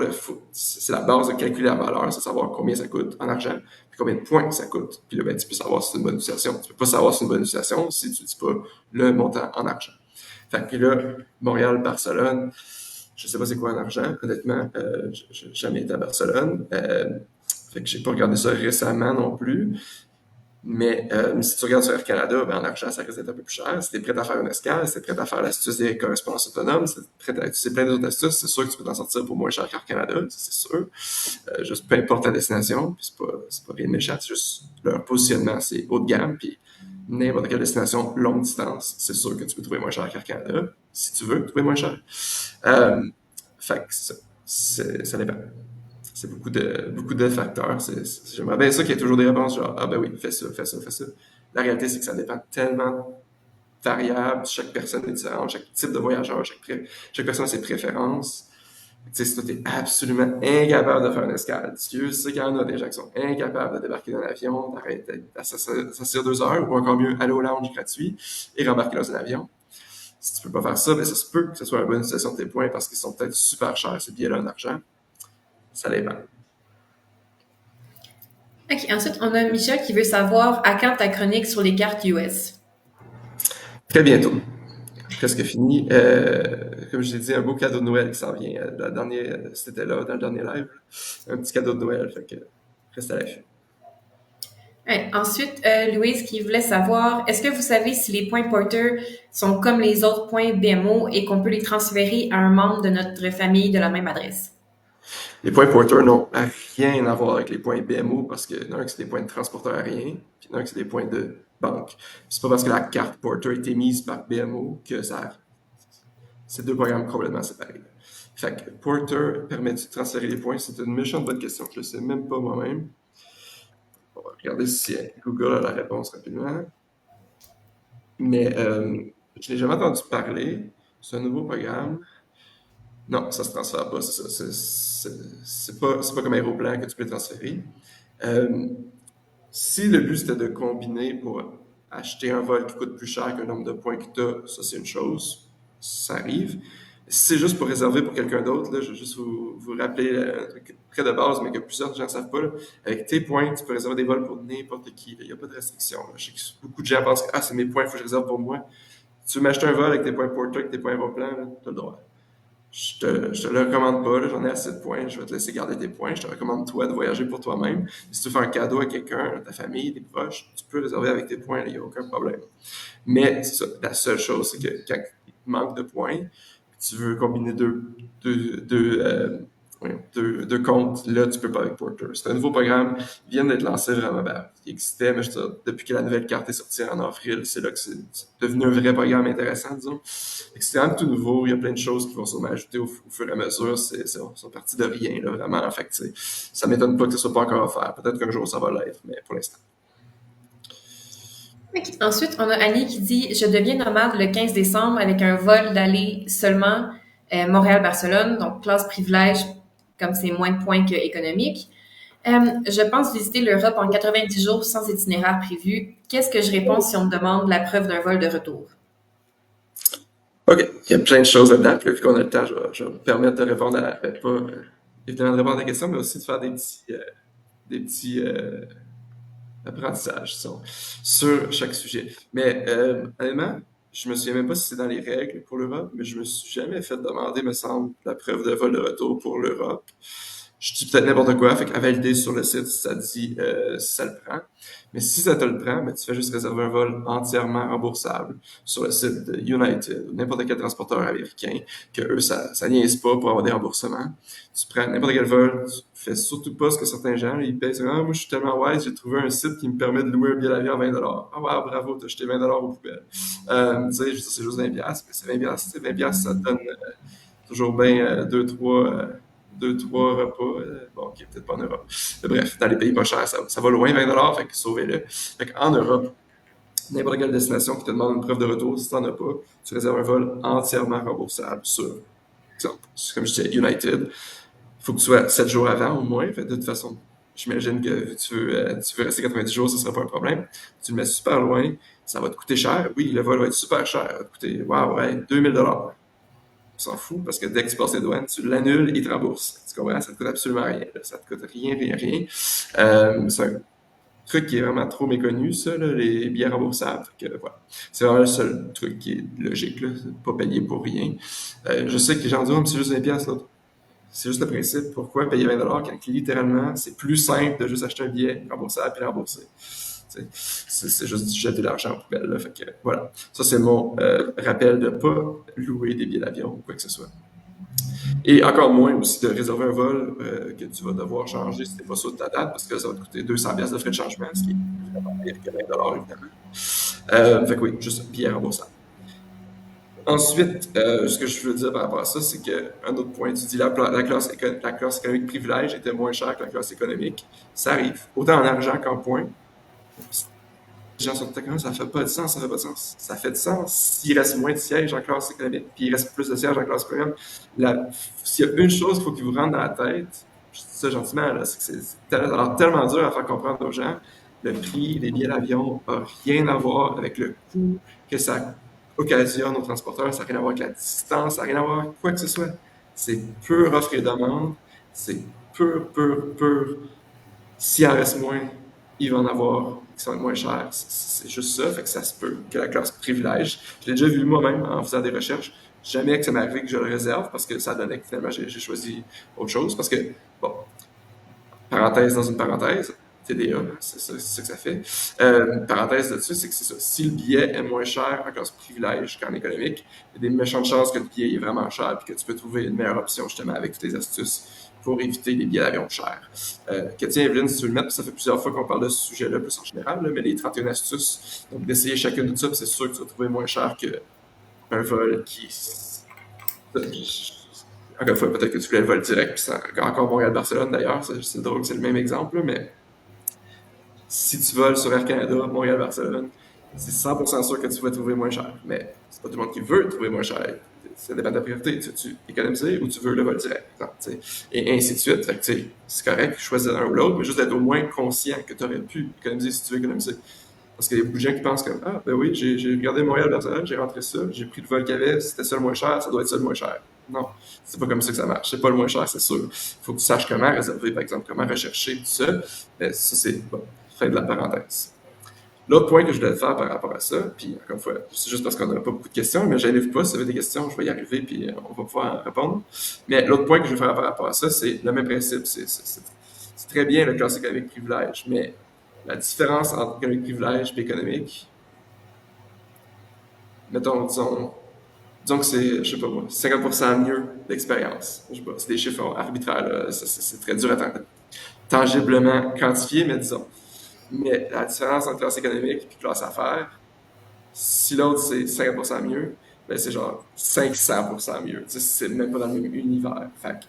c'est la base de calculer la valeur, c'est savoir combien ça coûte en argent, puis combien de points ça coûte. Puis là, ben, tu peux savoir si c'est une bonne utilisation. Tu peux pas savoir si c'est une bonne utilisation si tu dis pas le montant en argent. Fait que puis là, Montréal, Barcelone, je sais pas c'est quoi en argent, honnêtement, j'ai jamais été à Barcelone. Fait que j'ai pas regardé ça récemment non plus. Mais si tu regardes sur Air Canada, ben, en argent, ça risque d'être un peu plus cher. Si tu es prêt à faire une escale, si tu es prêt à faire l'astuce des correspondances autonomes, si tu es prêt à utiliser plein d'autres astuces, c'est sûr que tu peux t'en sortir pour moins cher qu'Air Canada, c'est sûr. Juste peu importe ta destination, puis c'est pas rien de méchant, c'est juste leur positionnement, c'est haut de gamme, puis n'importe quelle destination longue distance, c'est sûr que tu peux trouver moins cher qu'Air Canada, si tu veux trouver moins cher. Fait que ça dépend. C'est beaucoup de facteurs. J'aimerais bien ça qu'il y ait toujours des réponses genre, ah ben oui, fais ça, fais ça, fais ça. La réalité, c'est que ça dépend tellement variable. Chaque personne est différente, chaque type de voyageur, chaque personne a ses préférences. Tu sais, si toi, t'es absolument incapable de faire une escale, Dieu sait qu'il y en a des gens qui sont incapables de débarquer dans l'avion, d'arrêter, à s'asseoir 2 heures, ou encore mieux, aller au lounge gratuit et rembarquer dans un avion. Si tu peux pas faire ça, ben ça se peut que ce soit une bonne utilisation de tes points parce qu'ils sont peut-être super chers, ces billets-là en argent. Ça dépend. OK. Ensuite, on a Michel qui veut savoir à quand ta chronique sur les cartes US. Très bientôt. Presque fini. Comme je l'ai dit, un beau cadeau de Noël qui s'en vient. C'était là dans le dernier live. Un petit cadeau de Noël. Fait que reste à l'affût. Ouais. Ensuite, Louise qui voulait savoir, est-ce que vous savez si les points Porter sont comme les autres points BMO et qu'on peut les transférer à un membre de notre famille de la même adresse? Les points Porter n'ont rien à voir avec les points BMO parce que d'un, c'est des points de transporteur aérien, puis d'un, c'est des points de banque. C'est pas parce que la carte Porter a été mise par BMO que c'est 2 programmes complètement séparés. Fait que Porter permet de transférer les points. C'est une méchante bonne question. Je le sais même pas moi-même. On va regarder si Google a la réponse rapidement. Mais je n'ai jamais entendu parler. C'est un nouveau programme. Non, ça se transfère pas, c'est ça. C'est pas comme Aéroplan que tu peux transférer. Si le but c'était de combiner pour acheter un vol qui coûte plus cher qu'un nombre de points que tu as, ça c'est une chose. Ça arrive. Si c'est juste pour réserver pour quelqu'un d'autre, là, je vais juste vous rappeler un truc très de base, mais que plusieurs gens ne savent pas. Là. Avec tes points, tu peux réserver des vols pour n'importe qui. Il n'y a pas de restriction. Là. Je sais que beaucoup de gens pensent que c'est mes points, il faut que je réserve pour moi. Tu veux m'acheter un vol avec tes points Porter, avec tes points Aéroplan, tu as le droit. Je te le recommande pas, là, j'en ai assez de points, je vais te laisser garder tes points. Je te recommande toi de voyager pour toi-même. Si tu fais un cadeau à quelqu'un, à ta famille, tes proches, tu peux réserver avec tes points, il n'y a aucun problème. Mais ça, la seule chose, c'est que quand il manque de points, tu veux combiner deux comptes, là, tu peux pas avec Porter. C'est un nouveau programme, il vient d'être lancé vraiment, il existait, mais je veux dire, depuis que la nouvelle carte est sortie en avril, c'est là que c'est devenu un vrai programme intéressant, disons. C'est vraiment tout nouveau, il y a plein de choses qui vont sûrement ajouter au fur et à mesure, sont partis de rien, là, vraiment. Fait que, ça m'étonne pas que ce soit pas encore offert. Peut-être qu'un jour ça va l'être, mais pour l'instant. Okay. Ensuite, on a Annie qui dit « Je deviens nomade le 15 décembre avec un vol d'aller seulement Montréal-Barcelone, donc classe privilège, comme c'est moins de points que économique. Je pense visiter l'Europe en 90 jours sans itinéraire prévu. Qu'est-ce que je réponds si on me demande la preuve d'un vol de retour? » OK, il y a plein de choses là-dedans. Puis là, vu qu'on a le temps, je vais me permettre de répondre pas évidemment de répondre à la question, mais aussi de faire des petits apprentissages disons, sur chaque sujet. Mais honnêtement, je me souviens même pas si c'est dans les règles pour l'Europe, mais je me suis jamais fait demander, me semble, la preuve de vol de retour pour l'Europe. Je dis peut-être n'importe quoi, fait qu'à valider sur le site si ça dit si ça le prend. Mais si ça te le prend, ben, tu fais juste réserver un vol entièrement remboursable sur le site de United ou n'importe quel transporteur américain, que eux, ça niaise pas pour avoir des remboursements. Tu prends n'importe quel vol, tu fais surtout pas ce que certains gens, ils payent sur, ah, moi je suis tellement wise, j'ai trouvé un site qui me permet de louer un billet d'avion à 20$. Ah ouais, bravo, t'as jeté 20$ aux poubelles. Tu sais, c'est juste 20$, mais c'est 20$, c'est 20$, ça te donne toujours bien deux, trois repas. Bon, qui est peut-être pas en Europe. Mais bref, dans les pays pas chers, ça va loin, 20$, fait que sauvez-le. Fait qu'en Europe, n'importe quelle destination qui te demande une preuve de retour, si tu n'en as pas, tu réserves un vol entièrement remboursable sur, exemple, comme je disais, United. Il faut que tu sois 7 jours avant au moins. Fait, de toute façon, j'imagine que tu veux rester 90 jours, ce ne sera pas un problème. Tu le mets super loin, ça va te coûter cher. Oui, le vol va être super cher. Ça va te coûter, waouh, ouais, 2000$. On s'en fout parce que dès que tu passes les douanes, tu l'annules et il te rembourse. Tu comprends? Ça te coûte absolument rien. Là. Ça te coûte rien, rien, rien. C'est un truc qui est vraiment trop méconnu, ça, là, les billets remboursables. Que, voilà. C'est vraiment le seul truc qui est logique, là. Pas payer pour rien. Je sais que les gens disent, oh, mais c'est juste 20$, là. C'est juste le principe. Pourquoi payer 20$ quand littéralement, c'est plus simple de juste acheter un billet remboursable et rembourser. C'est juste jeter l'argent en poubelle. Là. Fait que, voilà. Ça, c'est mon rappel de ne pas louer des billets d'avion ou quoi que ce soit. Et encore moins aussi de réserver un vol que tu vas devoir changer si tu n'es pas sûr de ta date, parce que ça va te coûter 200$ de frais de changement, ce qui est vraiment pire que 20$, évidemment. Fait que oui, juste billet remboursable. Ensuite, ce que je veux dire par rapport à ça, c'est qu'un autre point, tu dis la classe économique privilège était moins chère que la classe économique. Ça arrive, autant en argent qu'en points. Les gens sont tout à ça fait pas de sens, ça fait pas de sens. Ça fait de sens s'il reste moins de sièges en classe économique, puis il reste plus de sièges en classe premium. S'il y a une chose qu'il faut qu'ils vous rentrent dans la tête, je dis ça gentiment, là, c'est que c'est alors tellement dur à faire comprendre aux gens, le prix des billets d'avion n'a rien à voir avec le coût que ça occasionne aux transporteurs, ça n'a rien à voir avec la distance, ça n'a rien à voir avec quoi que ce soit. C'est pur offre et demande, c'est pur. S'il en reste moins, il va en avoir qui sont moins chers. C'est juste ça, fait que ça se peut que la classe privilège. Je l'ai déjà vu moi-même en faisant des recherches. Jamais que ça m'est arrivé que je le réserve parce que ça donnait que finalement j'ai choisi autre chose. Parce que, bon, parenthèse dans une parenthèse, TDA, c'est ça que ça fait. Parenthèse là-dessus, c'est que c'est ça. Si le billet est moins cher en classe privilège qu'en économique, il y a des méchantes chances que le billet est vraiment cher et que tu peux trouver une meilleure option justement avec toutes tes astuces pour éviter les billets d'avion chers. Tiens, Evelyne, si tu veux le mettre, ça fait plusieurs fois qu'on parle de ce sujet-là, plus en général, là, mais les 31 astuces, donc d'essayer chacune de ça, c'est sûr que tu vas trouver moins cher qu'un vol qui. Encore une fois, peut-être que tu voulais le vol direct, puis c'est encore Montréal-Barcelone d'ailleurs, c'est drôle que c'est le même exemple, là, mais si tu voles sur Air Canada, Montréal-Barcelone, c'est 100% sûr que tu vas trouver moins cher. Mais c'est pas tout le monde qui veut trouver moins cher. Ça dépend de ta priorité. Tu économiser ou tu veux le vol direct, exemple, et ainsi de suite. Fait que, c'est correct, choisir l'un ou l'autre, mais juste d'être au moins conscient que tu aurais pu économiser si tu veux économiser. Parce qu'il y a beaucoup de gens qui pensent comme ah, ben oui, j'ai regardé Montréal-Barcelone, j'ai rentré ça, j'ai pris le vol qu'il y avait, c'était ça le moins cher, ça doit être ça le moins cher. Non, c'est pas comme ça que ça marche. C'est pas le moins cher, c'est sûr. Il faut que tu saches comment réserver, par exemple, comment rechercher, tout ça. Mais ça, c'est bon, fin de la parenthèse. L'autre point que je voulais faire par rapport à ça, puis encore une fois, c'est juste parce qu'on n'a pas beaucoup de questions, mais gênez-vous pas, si vous avez des questions, je vais y arriver, puis on va pouvoir répondre. Mais l'autre point que je veux faire par rapport à ça, c'est le même principe. C'est très bien le classe économique privilège, mais la différence entre économique privilège et économique, mettons, disons que c'est, je sais pas moi, 50% mieux d'expérience. Je sais pas, c'est des chiffres arbitraires, là, c'est très dur à tangiblement quantifier, mais disons. Mais la différence entre classe économique et classe affaires, si l'autre c'est 50% mieux, ben c'est genre 500% mieux. Tu sais, c'est même pas dans le même univers. Fait que,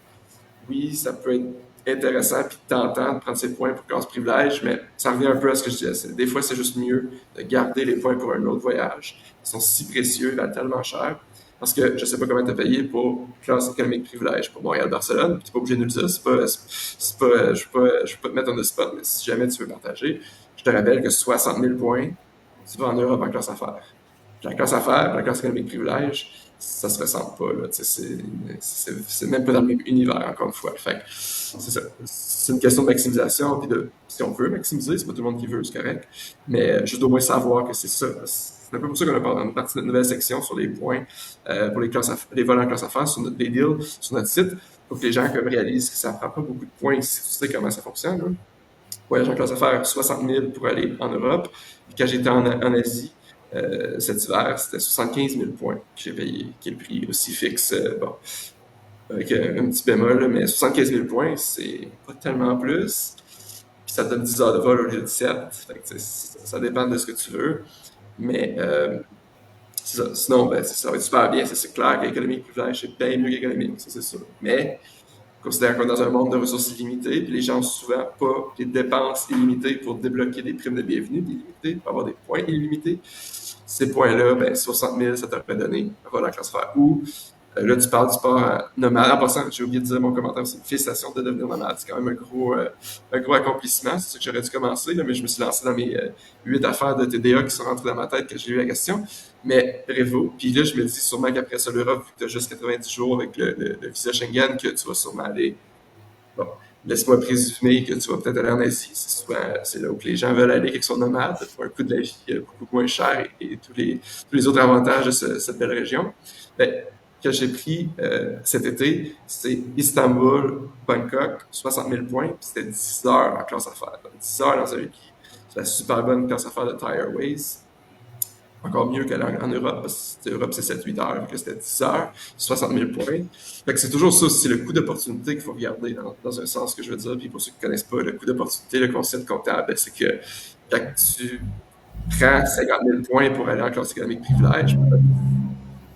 oui, ça peut être intéressant puis tentant de prendre ses points pour classe privilège, mais ça revient un peu à ce que je disais. Des fois, c'est juste mieux de garder les points pour un autre voyage. Ils sont si précieux, ils valent tellement cher. Parce que je sais pas comment tu as payé pour classe économique privilège pour Montréal-Barcelone, tu n'es pas obligé de nous le dire, je ne vais pas te mettre on the spot, mais si jamais tu veux partager, je te rappelle que 60 000 points, tu vas en Europe en classe affaires. Puis la classe affaires, la classe économique privilège, ça se ressemble pas, là. C'est même pas dans le même univers, encore une fois. Fait que c'est ça. C'est une question de maximisation, puis de si on veut maximiser, c'est pas tout le monde qui veut, c'est correct. Mais juste au moins savoir que c'est ça. C'est un peu pour ça qu'on a parlé dans une partie de notre nouvelle section sur les points pour les vols en classe affaires, sur les deals, sur notre site, pour que les gens comme réalisent que ça prend pas beaucoup de points si tu sais comment ça fonctionne. Là. Voyage en classe affaires, 60 000 pour aller en Europe. Puis quand j'étais en Asie, cet hiver, c'était 75 000 points que j'ai payé, qui est le prix aussi fixe. Bon, avec un petit bémol, là, mais 75 000 points, c'est pas tellement plus. Puis ça te donne 10 heures de vol au lieu de 7. Fait que, ça dépend de ce que tu veux. Mais ça. Sinon, ben, ça va être super bien. C'est clair qu'économique privilège, c'est bien mieux qu'économique, ça c'est sûr. Mais considère qu'on est dans un monde de ressources illimitées, puis les gens ont souvent pas les dépenses illimitées pour débloquer des primes de bienvenue illimitées, pour avoir des points illimités. Ces points-là, ben, 60 000, ça t'aurait donné un vol en classe faire. Ou là, tu parles du sport nomade. En passant, j'ai oublié de dire mon commentaire, c'est une félicitation de devenir nomade. C'est quand même un gros accomplissement. C'est ça que j'aurais dû commencer, là, mais je me suis lancé dans mes 8 affaires de TDA qui sont rentrées dans ma tête quand j'ai eu la question. Mais bravo. Puis là, je me dis sûrement qu'après ça, l'Europe, vu que tu as juste 90 jours avec le visa Schengen, que tu vas sûrement aller. Bon, laisse-moi présumer que tu vas peut-être aller en Asie. C'est là où les gens veulent aller, qu'ils sont nomades, pour un coût de la vie beaucoup moins cher et tous les autres avantages de cette belle région. Ben, que j'ai pris cet été, c'est Istanbul, Bangkok, 60 000 points, puis c'était 10 heures en classe affaires. Donc, 10 heures dans un pays. C'est la super bonne classe affaires de Thai Airways. Encore mieux qu'aller en Europe, parce que l'Europe, c'est 7-8 heures, donc c'était 10 heures, 60 000 points. Fait que c'est toujours ça, c'est le coût d'opportunité qu'il faut regarder dans un sens que je veux dire. Puis pour ceux qui ne connaissent pas le coût d'opportunité, le concept comptable, c'est que quand tu prends 50 000 points pour aller en classe économique privilège,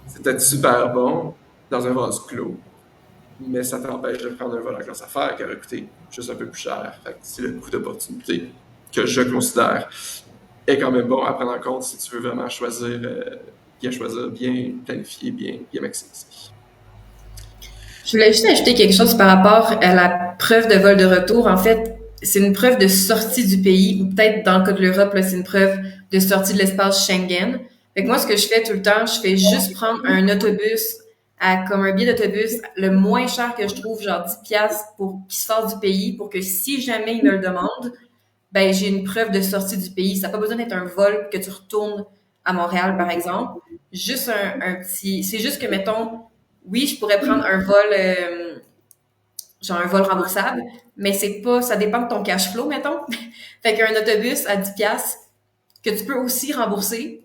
c'est peut-être super bon dans un vase clos, mais ça t'empêche de prendre un vol en classe affaires qui aurait coûté juste un peu plus cher. Fait que c'est le coût d'opportunité que je considère est quand même bon à prendre en compte si tu veux vraiment bien choisir, bien planifier, bien maximiser. Je voulais juste ajouter quelque chose par rapport à la preuve de vol de retour. En fait, c'est une preuve de sortie du pays, ou peut-être dans le cas de l'Europe, là, c'est une preuve de sortie de l'espace Schengen. Fait que moi, ce que je fais tout le temps, je fais juste prendre un autobus comme un billet d'autobus le moins cher que je trouve, genre 10 piastres pour qui sort du pays, pour que si jamais ils me le demandent, ben j'ai une preuve de sortie du pays. Ça n'a pas besoin d'être un vol que tu retournes à Montréal, par exemple. Juste un petit. C'est juste que, mettons, oui, je pourrais prendre un vol, genre un vol remboursable, mais c'est pas. Ça dépend de ton cash flow, mettons. Fait qu'un autobus à 10 piastres que tu peux aussi rembourser,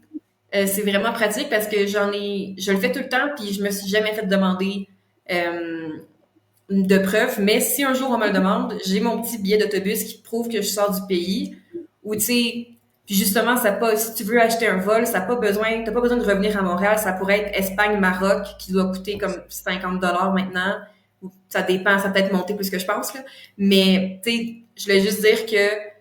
c'est vraiment pratique parce que je le fais tout le temps, puis je me suis jamais fait demander de preuve. Mais si un jour on me le demande, j'ai mon petit billet d'autobus qui prouve que je sors du pays. Ou tu sais, puis justement, si tu veux acheter un vol, t'as pas besoin de revenir à Montréal. Ça pourrait être Espagne-Maroc qui doit coûter comme 50 $ maintenant. Ou ça dépend, ça peut être monté plus que je pense là. Mais tu sais, je voulais juste dire que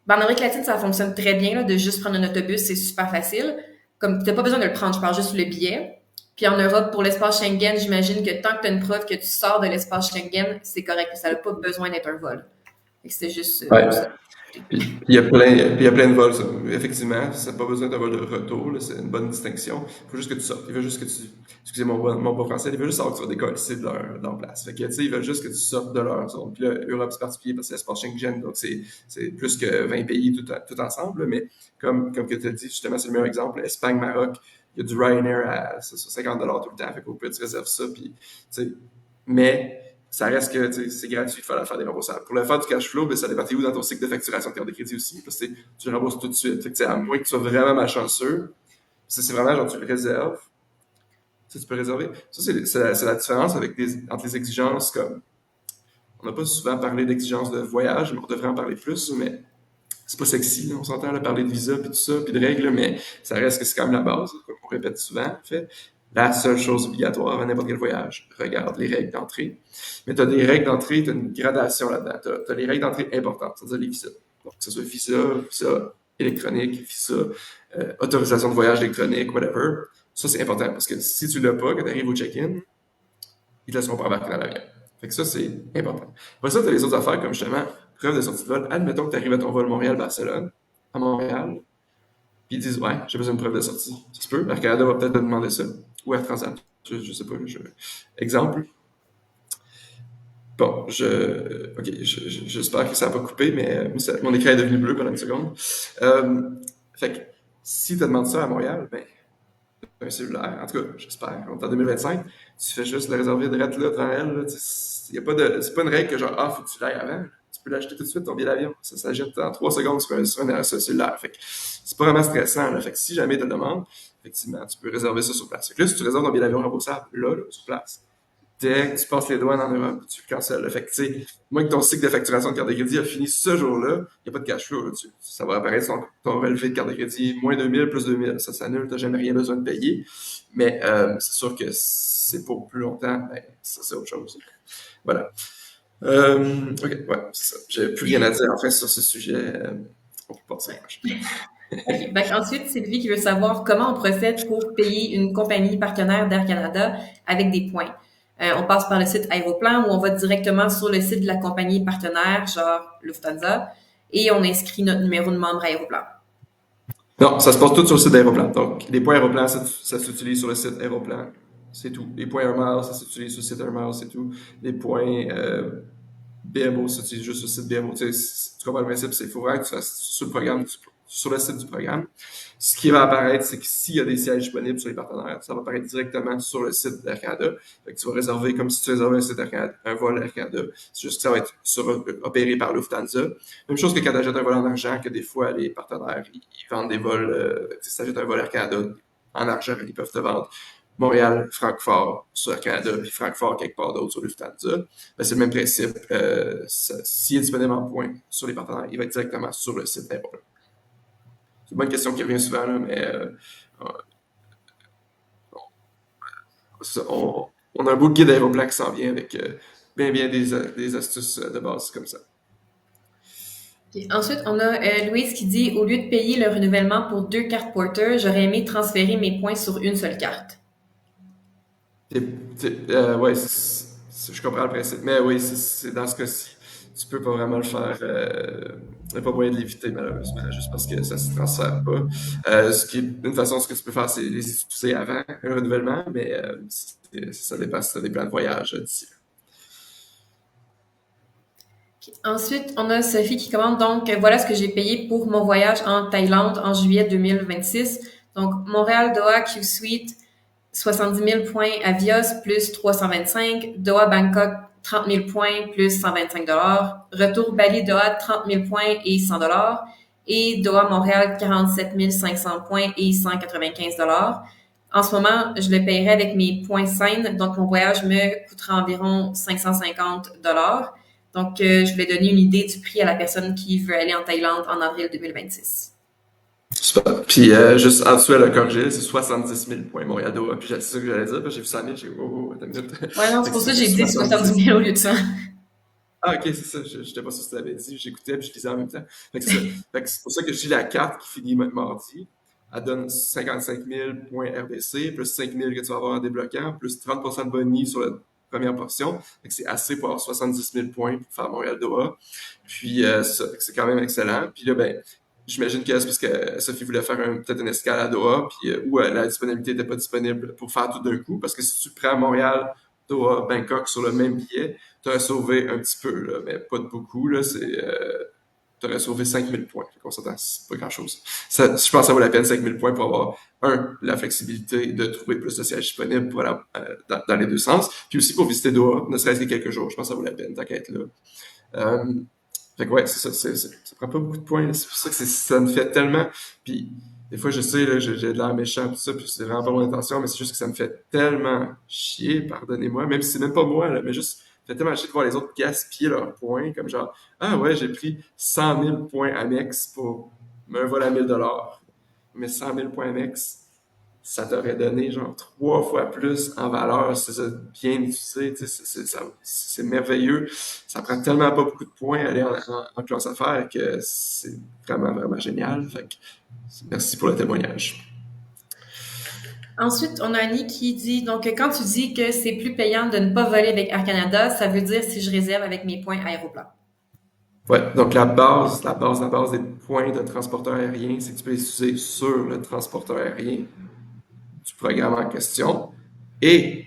en Amérique latine, ça fonctionne très bien là, de juste prendre un autobus, c'est super facile. Comme t'as pas besoin de le prendre, je parle juste le billet. Puis en Europe, pour l'espace Schengen, j'imagine que tant que tu as une preuve que tu sors de l'espace Schengen, c'est correct. Ça n'a pas besoin d'être un vol. C'est juste Ouais. ça. Puis il y a plein de vols, ça. Effectivement, ça n'a pas besoin d'un vol de retour, là, c'est une bonne distinction. Il faut juste que tu sortes. Il veut juste que tu. Excusez mon bon français, il veut juste savoir que tu vas décoller de leur place. Fait que, tu sais, ils veulent juste que tu sortes de leur zone. Puis là, l'Europe, c'est particulier parce que c'est l'espace Schengen, donc c'est plus que 20 pays tout ensemble. Là, mais comme que tu as dit, justement, c'est le meilleur exemple. Espagne, Maroc, il y a du Ryanair à 50 $ tout le temps. Fait qu'au pire, tu réserves ça. Puis, tu sais, mais ça reste que c'est gratuit, il faut faire des remboursables. Pour le faire du cash flow, ben, ça dépend où dans ton cycle de facturation de carte de crédit aussi. Parce que tu le rembourses tout de suite. Fait que, à moins que tu sois vraiment malchanceux, ça, c'est vraiment genre tu le réserves. Ça, tu peux réserver. Ça, c'est la différence entre les exigences comme. On n'a pas souvent parlé d'exigences de voyage, mais on devrait en parler plus, mais c'est pas sexy, là. On s'entend là, parler de visa, puis tout ça, puis de règles, mais ça reste que c'est quand même la base, comme on répète souvent, en fait. La seule chose obligatoire à n'importe quel voyage, regarde les règles d'entrée. Mais tu as des règles d'entrée, tu as une gradation là-dedans. Tu as les règles d'entrée importantes, c'est-à-dire les visas. Donc, que ce soit visa électronique, visa, autorisation de voyage électronique, whatever. Ça, c'est important parce que si tu l'as pas, quand tu arrives au check-in, ils te laisseront pas embarquer dans l'avion. Fait que ça, c'est important. Après ça, tu as les autres affaires comme justement preuve de sortie de vol. Admettons que tu arrives à ton vol Montréal-Barcelone, à Montréal, puis ils disent ouais, j'ai besoin d'une preuve de sortie. Ça se peut, Air Canada va peut-être te demander ça. ou Air Transat. Je sais pas. Exemple. Bon, ok, j'espère que ça va pas couper, mais mon écran est devenu bleu pendant une seconde. Fait que si tu demandes ça à Montréal, ben, un cellulaire, en tout cas, j'espère, on est en 2025, tu fais juste le réserver direct là devant elle. Là, c'est pas une règle que genre, ah, faut que tu l'ailles avant. Tu peux l'acheter tout de suite, ton billet d'avion. Ça s'achète en 3 secondes sur un cellulaire. Fait que c'est pas vraiment stressant. Là. Fait que si jamais tu te demandes, effectivement, tu peux réserver ça sur place. Fait que là, si tu réserves ton billet d'avion remboursable, là, sur place, dès que tu passes les douanes en Europe, tu le cancelles. Fait que, tu sais, moins que ton cycle de facturation de carte de crédit a fini ce jour-là, il n'y a pas de cash flow là-dessus. Ça va apparaître ton relevé de carte de crédit, moins 2000 plus 2000. Ça s'annule, tu n'as jamais rien besoin de payer. Mais c'est sûr que c'est pour plus longtemps, ben, ça, c'est autre chose. Voilà. Ok, ouais, c'est ça. J'ai plus rien à dire en fait sur ce sujet. On peut passer à la prochaine. OK. Donc, ensuite, Sylvie qui veut savoir comment on procède pour payer une compagnie partenaire d'Air Canada avec des points. On passe par le site Aéroplan ou on va directement sur le site de la compagnie partenaire, genre Lufthansa, et on inscrit notre numéro de membre Aéroplan. Non, ça se passe tout sur le site d'Aéroplan. Donc, les points Aéroplan, ça s'utilise sur le site Aéroplan. C'est tout. Les points Air Miles, ça s'utilise sur le site Air Miles, c'est tout. Les points BMO s'utilisent juste sur le site BMO. Tu comprends le principe, c'est qu'il faut vraiment que tu fasses sur le programme, sur le site du programme. Ce qui va apparaître, c'est que s'il y a des sièges disponibles sur les partenaires, ça va apparaître directement sur le site d'Air Canada. Fait que tu vas réserver comme si tu réservais un vol Air Canada. C'est juste que ça va être opéré par Lufthansa. Même chose que quand tu achètes un vol en argent, que des fois les partenaires, ils vendent des vols, si tu achètes un vol Air Canada en argent, ils peuvent te vendre Montréal, Francfort sur Air Canada, puis Francfort quelque part d'autre sur Lufthansa. Ben, c'est le même principe. S'il est disponible en points sur les partenaires, il va être directement sur le site Aéroplan. C'est une bonne question qui revient souvent, là, mais on a un beau guide Aéroplan qui s'en vient avec bien des astuces de base comme ça. Okay. Ensuite, on a Louise qui dit, au lieu de payer le renouvellement pour 2 cartes Porter, j'aurais aimé transférer mes points sur une seule carte. Ouais, je comprends le principe. Mais oui, c'est dans ce cas-ci. Tu peux pas vraiment le faire. Il n'y a pas moyen de l'éviter, malheureusement, juste parce que ça se transfère pas. Une façon, ce que tu peux faire, c'est les utiliser avant un renouvellement, mais ça dépend si tu as des plans de voyage d'ici. Okay. Ensuite, on a Sophie qui commande, donc voilà ce que j'ai payé pour mon voyage en Thaïlande en juillet 2026. Donc, Montréal, Doha, Q-Suite, 70 000 points Avios plus 325, Doha Bangkok 30 000 points plus 125 retour Bali Doha 30 000 points et 100 et Doha Montréal 47 500 points et 195 En ce moment, je le paierai avec mes points Seine, donc mon voyage me coûtera environ 550 Donc, je voulais donner une idée du prix à la personne qui veut aller en Thaïlande en avril 2026. Super. Puis juste en dessous, elle a corrigé, c'est 70 000 points Montréal-Doha. Puis c'est ça que j'allais dire, parce que j'ai vu 100 000, j'ai dit, oh, attends une minute. Ouais, non, c'est pour ça que j'ai dit 70 000 au lieu de ça. Ah, ok, c'est ça. Je n'étais pas sûr si tu l'avais dit. J'écoutais puis je lisais en même temps. Fait que c'est pour ça que je dis la carte qui finit mardi. Elle donne 55 000 points RBC, plus 5 000 que tu vas avoir en débloquant, plus 30% de boni sur la première portion. Fait que c'est assez pour avoir 70 000 points pour faire Montréal-Doha. Puis c'est quand même excellent. Puis là, ben, j'imagine que c'est parce que Sophie voulait faire peut-être une escale à Doha, puis où la disponibilité n'était pas disponible pour faire tout d'un coup. Parce que si tu prends Montréal, Doha, Bangkok sur le même billet, tu aurais sauvé un petit peu, là, mais pas de beaucoup. Tu aurais sauvé 5 000 points. On s'entend, c'est pas grand-chose. Je pense que ça vaut la peine 5 000 points pour avoir, la flexibilité de trouver plus de sièges disponibles pour aller dans les deux sens. Puis aussi pour visiter Doha, ne serait-ce que quelques jours. Je pense que ça vaut la peine, tant qu'à être là. Fait que ouais, c'est ça. Ça prend pas beaucoup de points. C'est pour ça que ça me fait tellement. Puis des fois, je sais, là, j'ai de l'air méchant, tout ça, puis c'est vraiment pas mon intention, mais c'est juste que ça me fait tellement chier, pardonnez-moi, même si c'est même pas moi, là, mais juste, ça me fait tellement chier de voir les autres gaspiller leurs points, comme genre, ah ouais, j'ai pris 100 000 points Amex pour un vol à 1 000 mais 100 000 points Amex, ça t'aurait donné genre 3 fois plus en valeur si c'est bien utilisé, tu sais, c'est merveilleux. Ça prend tellement pas beaucoup de points à aller en classe affaires que c'est vraiment, vraiment génial. Fait que merci pour le témoignage. Ensuite, on a Annie qui dit, donc quand tu dis que c'est plus payant de ne pas voler avec Air Canada, ça veut dire si je réserve avec mes points Aéroplan. Ouais, donc la base des points de transporteur aérien, c'est que tu peux les utiliser sur le transporteur aérien. programme en question et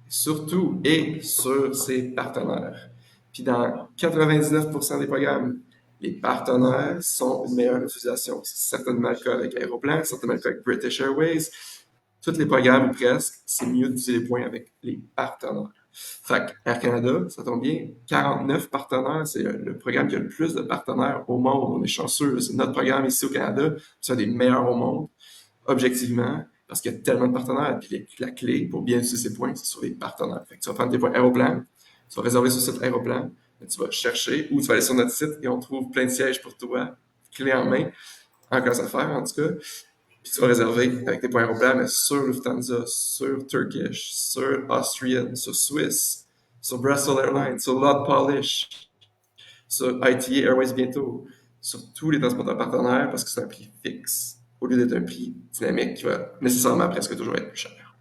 surtout et sur ses partenaires. Puis dans 99% des programmes, les partenaires sont une meilleure utilisation. C'est certainement le cas avec Aéroplan, certainement le cas avec British Airways. Tous les programmes, presque, c'est mieux d'utiliser les points avec les partenaires. Fait que Air Canada, ça tombe bien, 49 partenaires, c'est le programme qui a le plus de partenaires au monde. On est chanceux, c'est notre programme ici au Canada, c'est un des meilleurs au monde, objectivement, parce qu'il y a tellement de partenaires. Puis la clé pour bien utiliser ces points, c'est sur les partenaires. Fait que tu vas prendre tes points Aéroplan, tu vas réserver sur le site Aéroplan, tu vas chercher ou tu vas aller sur notre site et on trouve plein de sièges pour toi, clé en main, en classe affaires en tout cas. Puis tu vas réserver avec tes points Aéroplan, mais sur Lufthansa, sur Turkish, sur Austrian, sur Swiss, sur Brussels Airlines, sur Lot Polish, sur ITA Airways bientôt, sur tous les transporteurs partenaires parce que c'est un prix fixe au lieu d'être un prix dynamique qui va nécessairement presque toujours être plus cher.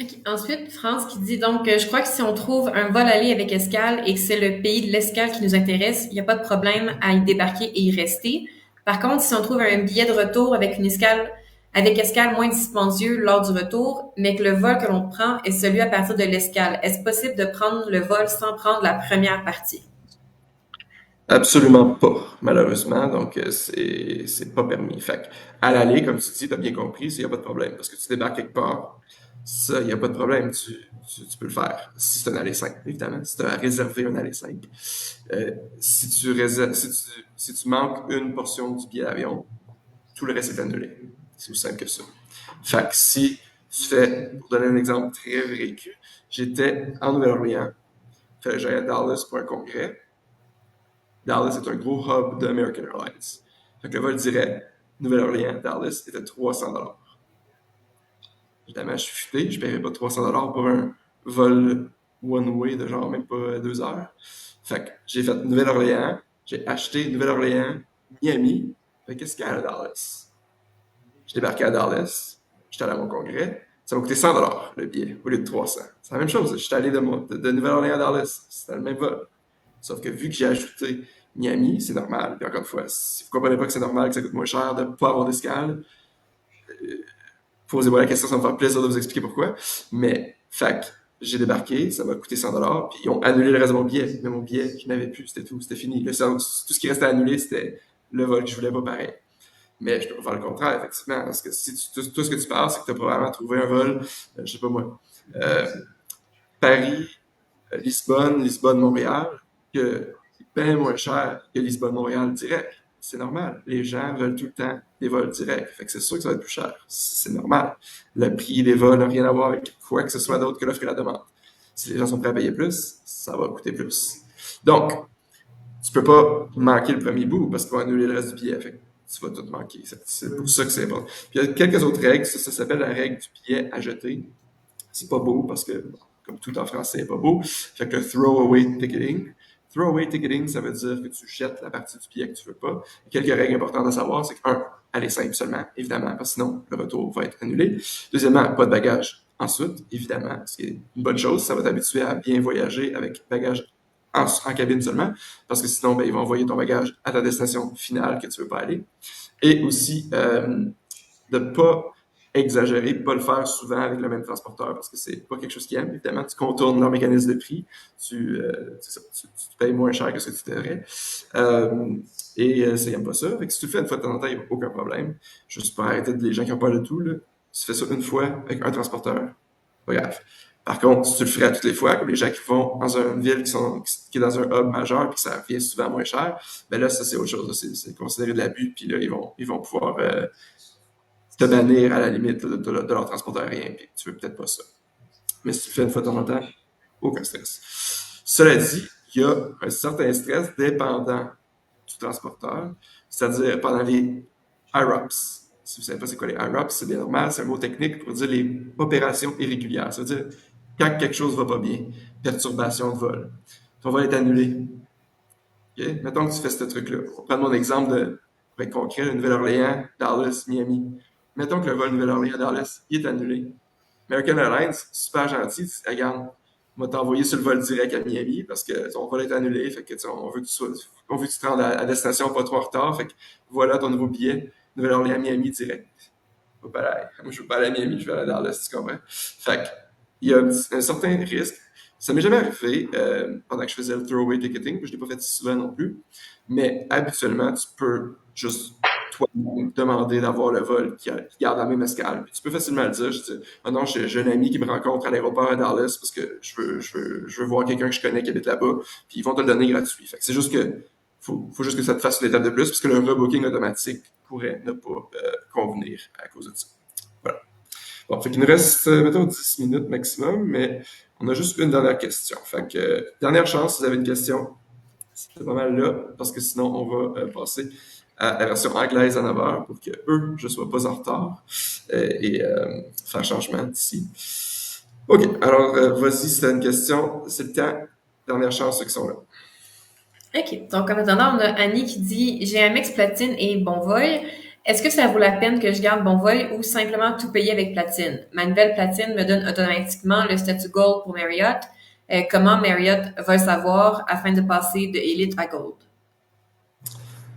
Okay. Ensuite, France qui dit donc, je crois que si on trouve un vol aller avec escale et que c'est le pays de l'escale qui nous intéresse, il n'y a pas de problème à y débarquer et y rester. Par contre, si on trouve un billet de retour avec une escale, avec escale moins dispendieux lors du retour, mais que le vol que l'on prend est celui à partir de l'escale, est-ce possible de prendre le vol sans prendre la première partie? Absolument pas, malheureusement. Donc, c'est pas permis. Fait que, à l'aller, comme tu dis, t'as bien compris, il n'y a pas de problème. Parce que tu débarques quelque part, ça, il n'y a pas de problème. Tu peux le faire. Si c'est un aller simple, évidemment. Si tu as réservé un aller simple. Si tu manques une portion du billet d'avion, tout le reste est annulé. C'est aussi simple que ça. Fait que si tu fais, pour donner un exemple très vécu, j'étais en Nouvelle-Orléans, fallait que j'aille à Dallas pour un congrès. Dallas est un gros hub de American Airlines. Fait que le vol direct Nouvelle-Orléans-Dallas était 300 $. Évidemment, je suis futé, je ne paierais pas 300 $ pour un vol one-way de genre même pas 2 heures. Fait que j'ai fait Nouvelle-Orléans, j'ai acheté Nouvelle-Orléans, Miami, fait qu'est-ce qu'il y a à Dallas? Je débarqué à Dallas, j'étais allé à mon congrès, ça m'a coûté 100 $ le billet au lieu de 300. C'est la même chose, j'étais allé de Nouvelle-Orléans à Dallas, c'était le même vol. Sauf que vu que j'ai ajouté Miami, c'est normal. Puis encore une fois, si vous ne comprenez pas que c'est normal, que ça coûte moins cher de ne pas avoir d'escale, posez-moi la question, ça va me faire plaisir de vous expliquer pourquoi. Mais, fac, j'ai débarqué, ça m'a coûté 100 $, puis ils ont annulé le reste de mon billet. Mais mon billet, je n'avais plus, c'était tout, c'était fini. Tout ce qui restait à annuler, c'était le vol que je voulais pas pareil. Mais je peux pas faire le contraire, effectivement, parce que si tout ce que tu parles, c'est que tu as probablement trouvé un vol, je sais pas moi, euh, Paris, Lisbonne, Lisbonne-Montréal, que bien moins cher que Lisbonne-Montréal direct. C'est normal. Les gens veulent tout le temps des vols directs. Fait que c'est sûr que ça va être plus cher. C'est normal. Le prix des vols n'a rien à voir avec quoi que ce soit d'autre que l'offre et la demande. Si les gens sont prêts à payer plus, ça va coûter plus. Donc, tu peux pas manquer le premier bout parce qu'on va annuler le reste du billet. Fait que tu vas tout manquer. C'est pour ça que c'est important. Puis il y a quelques autres règles. Ça s'appelle la règle du billet à jeter. C'est pas beau parce que, comme tout en français, c'est pas beau. Fait que throwaway ticketing. Throwaway ticketing, ça veut dire que tu jettes la partie du billet que tu veux pas. Et quelques règles importantes à savoir, c'est qu'un, aller simple seulement, évidemment, parce que sinon, le retour va être annulé. Deuxièmement, pas de bagages. Ensuite, évidemment, ce qui est une bonne chose, ça va t'habituer à bien voyager avec bagages en cabine seulement, parce que sinon, ben, ils vont envoyer ton bagage à ta destination finale que tu veux pas aller. Et aussi, de pas exagérer, pas le faire souvent avec le même transporteur parce que c'est pas quelque chose qu'ils aiment. Évidemment, tu contournes leur mécanisme de prix, tu payes moins cher que ce que tu devrais. Ça, ils n'aiment pas ça. Fait que si tu le fais une fois de temps en temps, il n'y a aucun problème. Juste pour arrêter les gens qui n'ont pas de tout, là, tu fais ça une fois avec un transporteur, pas grave. Par contre, si tu le ferais toutes les fois, comme les gens qui vont dans une ville qui est dans un hub majeur puis que ça vient souvent moins cher, ben là, ça, c'est autre chose. C'est considéré de l'abus, puis là, ils vont pouvoir te bannir à la limite de leur transporteur aérien, puis tu veux peut-être pas ça. Mais si tu le fais une fois de temps en temps, aucun stress. Cela dit, il y a un certain stress dépendant du transporteur, c'est-à-dire pendant les IROPS. Si vous ne savez pas c'est quoi les IROPS, c'est bien normal, c'est un mot technique pour dire les opérations irrégulières. Ça veut dire quand quelque chose ne va pas bien, perturbation de vol. Ton vol est annulé. Okay? Mettons que tu fais ce truc-là. On prend mon exemple pour être concret, de Nouvelle-Orléans, Dallas, Miami. Mettons que le vol Nouvelle-Orléans-Dallas, il est annulé. American Airlines, super gentil, regarde, on va t'envoyer sur le vol direct à Miami parce que ton vol est annulé, fait que on veut que tu te rendes à destination pas trop en retard, fait que voilà ton nouveau billet, Nouvelle-Orléans-Miami direct. Moi, je veux pas aller à Miami, je veux aller à Dallas, tu comprends? Fait que, il y a un certain risque. Ça m'est jamais arrivé pendant que je faisais le throwaway ticketing, puis je l'ai pas fait si souvent non plus. Mais habituellement, tu peux juste toi demander d'avoir le vol qui garde la même escale. Puis tu peux facilement le dire. Je dis, ah non, j'ai un ami qui me rencontre à l'aéroport à Dallas parce que je veux voir quelqu'un que je connais qui habite là-bas. Puis ils vont te le donner gratuit. Fait que c'est juste que faut juste que ça te fasse une étape de plus parce que le rebooking automatique pourrait ne pas convenir à cause de ça. Voilà. Bon, fait qu'il nous reste, mettons, 10 minutes maximum, mais on a juste une dernière question. Fait que, dernière chance, si vous avez une question, c'est pas mal là, parce que sinon, on va passer à la version anglaise à 9 heures pour que eux, je sois pas en retard et faire changement d'ici. OK, alors, vas-y, si tu as une question, c'est le temps. Dernière chance, ceux qui sont là. OK. Donc, en attendant, on a Annie qui dit j'ai un mix platine et bon vol. Est-ce que ça vaut la peine que je garde bon vol ou simplement tout payer avec platine? Ma nouvelle platine me donne automatiquement le statut gold pour Marriott. Comment Marriott va le savoir afin de passer de Elite à gold?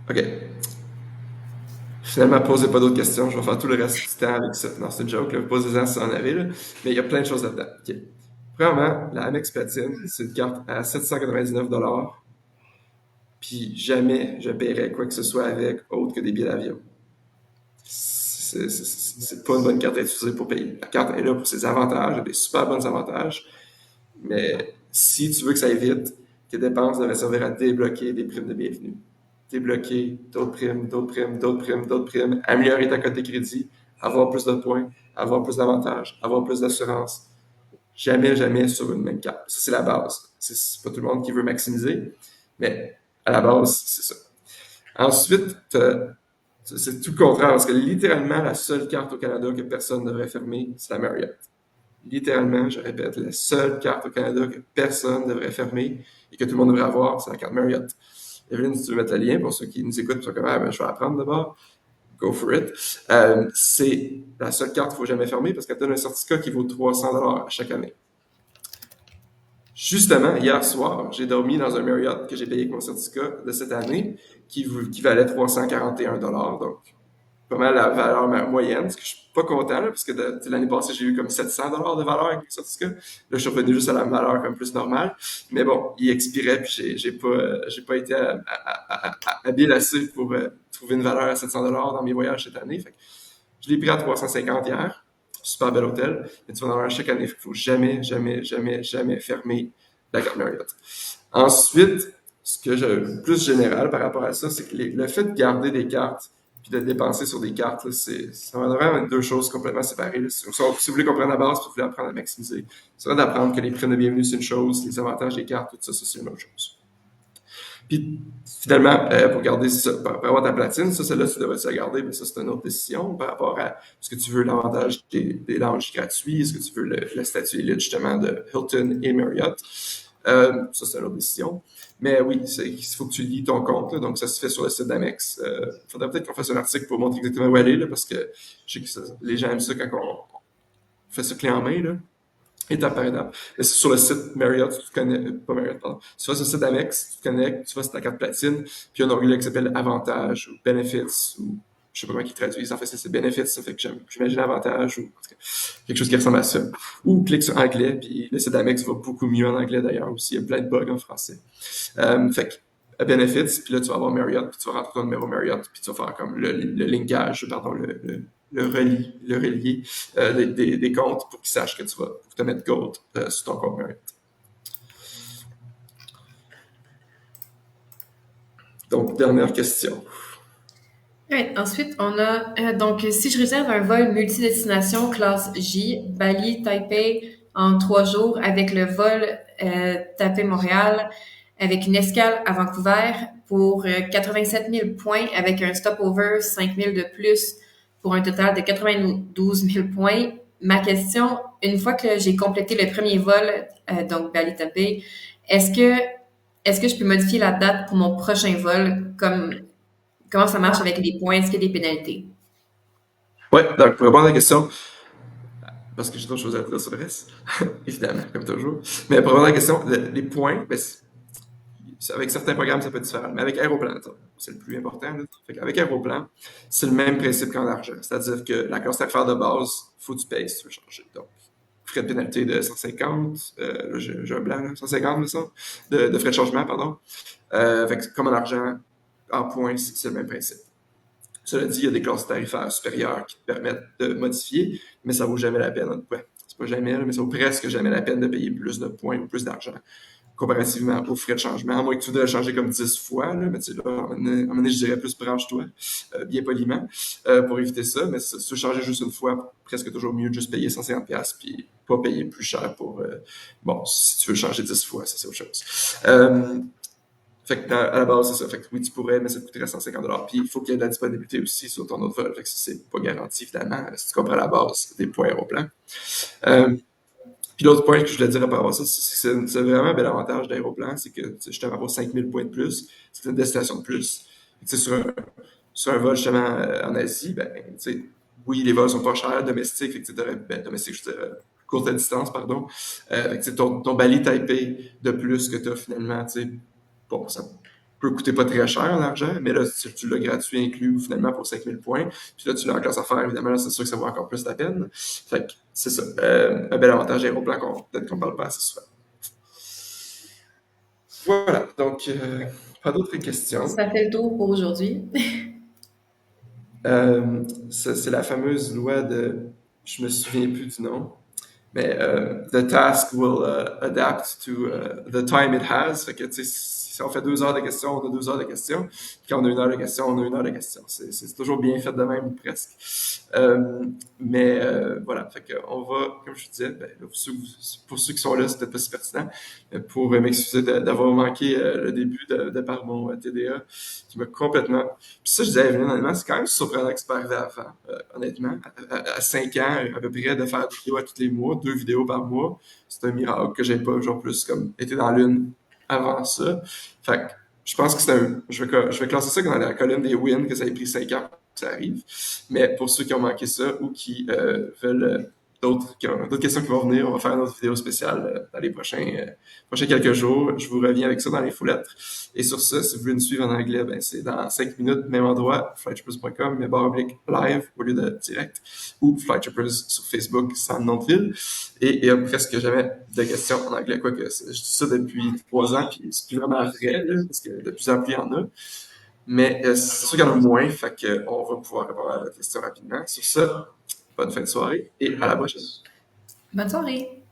OK. Finalement, posez pas d'autres questions. Je vais faire tout le reste du temps avec ça. Non, c'est une joke. Là. Posez-en si vous en avez. Là. Mais il y a plein de choses là-dedans. OK. Premièrement, la Amex Platine, c'est une carte à 799 $. Puis jamais je paierais quoi que ce soit avec autre que des billets d'avion. C'est pas une bonne carte à utiliser pour payer. La carte est là pour ses avantages, elle a des super bons avantages, mais si tu veux que ça aille vite, tes dépenses devraient servir à débloquer des primes de bienvenue. Débloquer d'autres primes, d'autres primes, d'autres primes, d'autres primes, améliorer ta cote de crédit, avoir plus de points, avoir plus d'avantages, avoir plus d'assurance. Jamais, jamais sur une même carte. Ça, c'est la base. C'est pas tout le monde qui veut maximiser, mais à la base, c'est ça. Ensuite, c'est tout le contraire, parce que littéralement, la seule carte au Canada que personne ne devrait fermer, c'est la Marriott. Littéralement, je répète, la seule carte au Canada que personne ne devrait fermer et que tout le monde devrait avoir, c'est la carte Marriott. Evelyne, si tu veux mettre le lien pour ceux qui nous écoutent, sont comme, ah, ben, je vais apprendre d'abord. Go for it. C'est la seule carte qu'il ne faut jamais fermer parce qu'elle donne un certificat qui vaut 300 $ chaque année. Justement, hier soir, j'ai dormi dans un Marriott que j'ai payé avec mon certificat de cette année qui valait 341 $. Donc, pas mal la valeur moyenne, ce que je suis pas content, là, parce que l'année passée, j'ai eu comme 700 $ de valeur avec le certificat. Là, je suis revenu juste à la valeur comme plus normale. Mais bon, il expirait, puis j'ai pas été habile assez pour trouver une valeur à 700 $ dans mes voyages cette année. Fait que je l'ai pris à 350 hier. Super bel hôtel. Mais tu vas en avoir chaque année. Il faut jamais, jamais, jamais, jamais fermer la carte Marriott. Ensuite, ce que j'ai plus général par rapport à ça, c'est que le fait de garder des cartes puis de dépenser sur des cartes, là, ça va vraiment être deux choses complètement séparées. Là. Si vous voulez comprendre la base, puis vous voulez apprendre à maximiser, c'est vrai d'apprendre que les primes de bienvenue, c'est une chose, les avantages des cartes, tout ça, c'est une autre chose. Puis finalement, pour garder ça, pour avoir ta platine, ça, celle-là, tu devrais la garder, mais ça, c'est une autre décision par rapport à est-ce que tu veux l'avantage des lounges gratuits, est-ce que tu veux le statut élite justement de Hilton et Marriott. Ça, c'est une autre décision. Mais oui, il faut que tu lies ton compte, là, donc ça se fait sur le site d'Amex. Il faudrait peut-être qu'on fasse un article pour montrer exactement où aller, là, parce que je sais que les gens aiment ça quand on fait ça clé en main, là, étape par étape. Mais c'est sur le site Marriott, tu te connectes, pas Marriott, pardon. Tu vas sur le site Amex, tu te connectes, tu vas sur ta carte platine, puis il y a un onglet qui s'appelle Avantages ou Benefits, ou je sais pas comment ils traduisent. En fait, c'est Benefits, ça fait que j'imagine Avantage ou quelque chose qui ressemble à ça. Ou clique sur Anglais, puis le site d'Amex va beaucoup mieux en anglais d'ailleurs aussi. Il y a plein de bugs en français. Fait que Benefits, puis là, tu vas avoir Marriott, puis tu vas rentrer ton numéro Marriott, puis tu vas faire comme le linkage, pardon, le relier des comptes pour qu'ils sachent que tu vas te mettre Gold sur ton compte Marriott. Donc, dernière question. Right. Ensuite, on a donc si je réserve un vol multidestination classe J, Bali, Taipei en 3 jours avec le vol Taipei-Montréal avec une escale à Vancouver pour 87 000 points avec un stopover 5 000 de plus pour un total de 92 000 points. Ma question, une fois que j'ai complété le premier vol, donc Bali-Taipei, est-ce que je peux modifier la date pour mon prochain vol comment ça marche avec les points? Est-ce qu'il y a des pénalités? Ouais, donc pour répondre à la question, parce que j'ai d'autres choses à dire sur le reste, évidemment, comme toujours. Mais pour répondre à la question, les points, ben, avec certains programmes, ça peut être différent. Mais avec Aéroplan, c'est le plus important. Là. Fait avec Aéroplan, c'est le même principe qu'en argent. C'est-à-dire que la classe tarifaire de base, il faut que tu payes si tu veux changer. Donc, frais de pénalité de 150, là, j'ai un blanc, là, 150 de frais de changement, pardon. Comme en argent, en points, c'est le même principe. Cela dit, il y a des classes tarifaires supérieures qui te permettent de modifier, mais ça vaut jamais la peine. Ouais, c'est pas jamais, mais ça vaut presque jamais la peine de payer plus de points ou plus d'argent comparativement aux frais de changement. À moins que tu dois changer comme 10 fois, là, mais tu sais, là, à un moment donné, je dirais plus branche-toi, bien poliment, pour éviter ça. Mais si tu veux changer juste une fois, presque toujours mieux de juste payer 150$ puis pas payer plus cher pour... bon, si tu veux changer 10 fois, ça c'est autre chose. Fait que à la base, c'est ça. Fait que oui, tu pourrais, mais ça te coûterait 150$. Puis il faut qu'il y ait de la disponibilité aussi sur ton autre vol. Fait que c'est pas garanti, évidemment, si tu comprends à la base des points Aéroplan. Puis l'autre point que je voulais dire par rapport à ça, c'est que c'est vraiment un bel avantage d'Aéroplan, c'est que justement pour 5000 points de plus, c'est une destination de plus. Sur un vol justement en Asie, ben, oui, les vols sont pas chers, domestiques, domestiques, je veux dire, courte distance, pardon. Ton Bali-Taipei de plus que tu as finalement, bon, ça peut coûter pas très cher en argent, mais là, tu l'as gratuit inclus finalement pour 5000 points. Puis là, tu l'as en classe affaires, évidemment, là, c'est sûr que ça vaut encore plus la peine. Fait que c'est ça. Un bel avantage Aéroplan peut-être qu'on parle pas assez souvent. Voilà, donc, pas d'autres questions. Ça fait le tour pour aujourd'hui. C'est la fameuse loi de, je me souviens plus du nom, mais the task will adapt to the time it has. Fait que, tu sais, si on fait 2 heures de questions, on a 2 heures de questions. Puis quand on a 1 heure de questions, on a 1 heure de questions. C'est toujours bien fait de même, presque. Voilà, fait que on va, comme je disais, ben, là, pour ceux qui sont là, c'est peut-être pas si pertinent, mais pour m'excuser d'avoir manqué le début de par mon TDA, qui m'a complètement... Puis ça, je disais, honnêtement, c'est quand même surprenant que c'est pas arrivé avant, honnêtement. À 5 ans, à peu près, de faire des vidéos à tous les mois, 2 vidéos par mois, c'est un miracle que j'ai pas, genre, plus comme été dans l'une avant ça. Fait que je pense que je vais classer ça dans la colonne des wins, que ça ait pris 5 ans pour que ça arrive. Mais pour ceux qui ont manqué ça ou qui veulent d'autres questions qui vont venir, on va faire une autre vidéo spéciale dans les prochains quelques jours. Je vous reviens avec ça dans les fous-lettres. Et sur ça, si vous voulez nous suivre en anglais, ben c'est dans 5 minutes, même endroit, flightshippers.com, mais /live au lieu de direct, ou Flightshippers sur Facebook sans nom de ville. Et il y a presque jamais de questions en anglais, quoique je dis ça depuis 3 ans, puis c'est plus vraiment vrai, là, parce que de plus en plus il y en a. Mais c'est sûr qu'il y en a moins, fait qu'on va pouvoir répondre à la question rapidement. Sur ça, bonne fin de soirée et à la prochaine. Bonne soirée!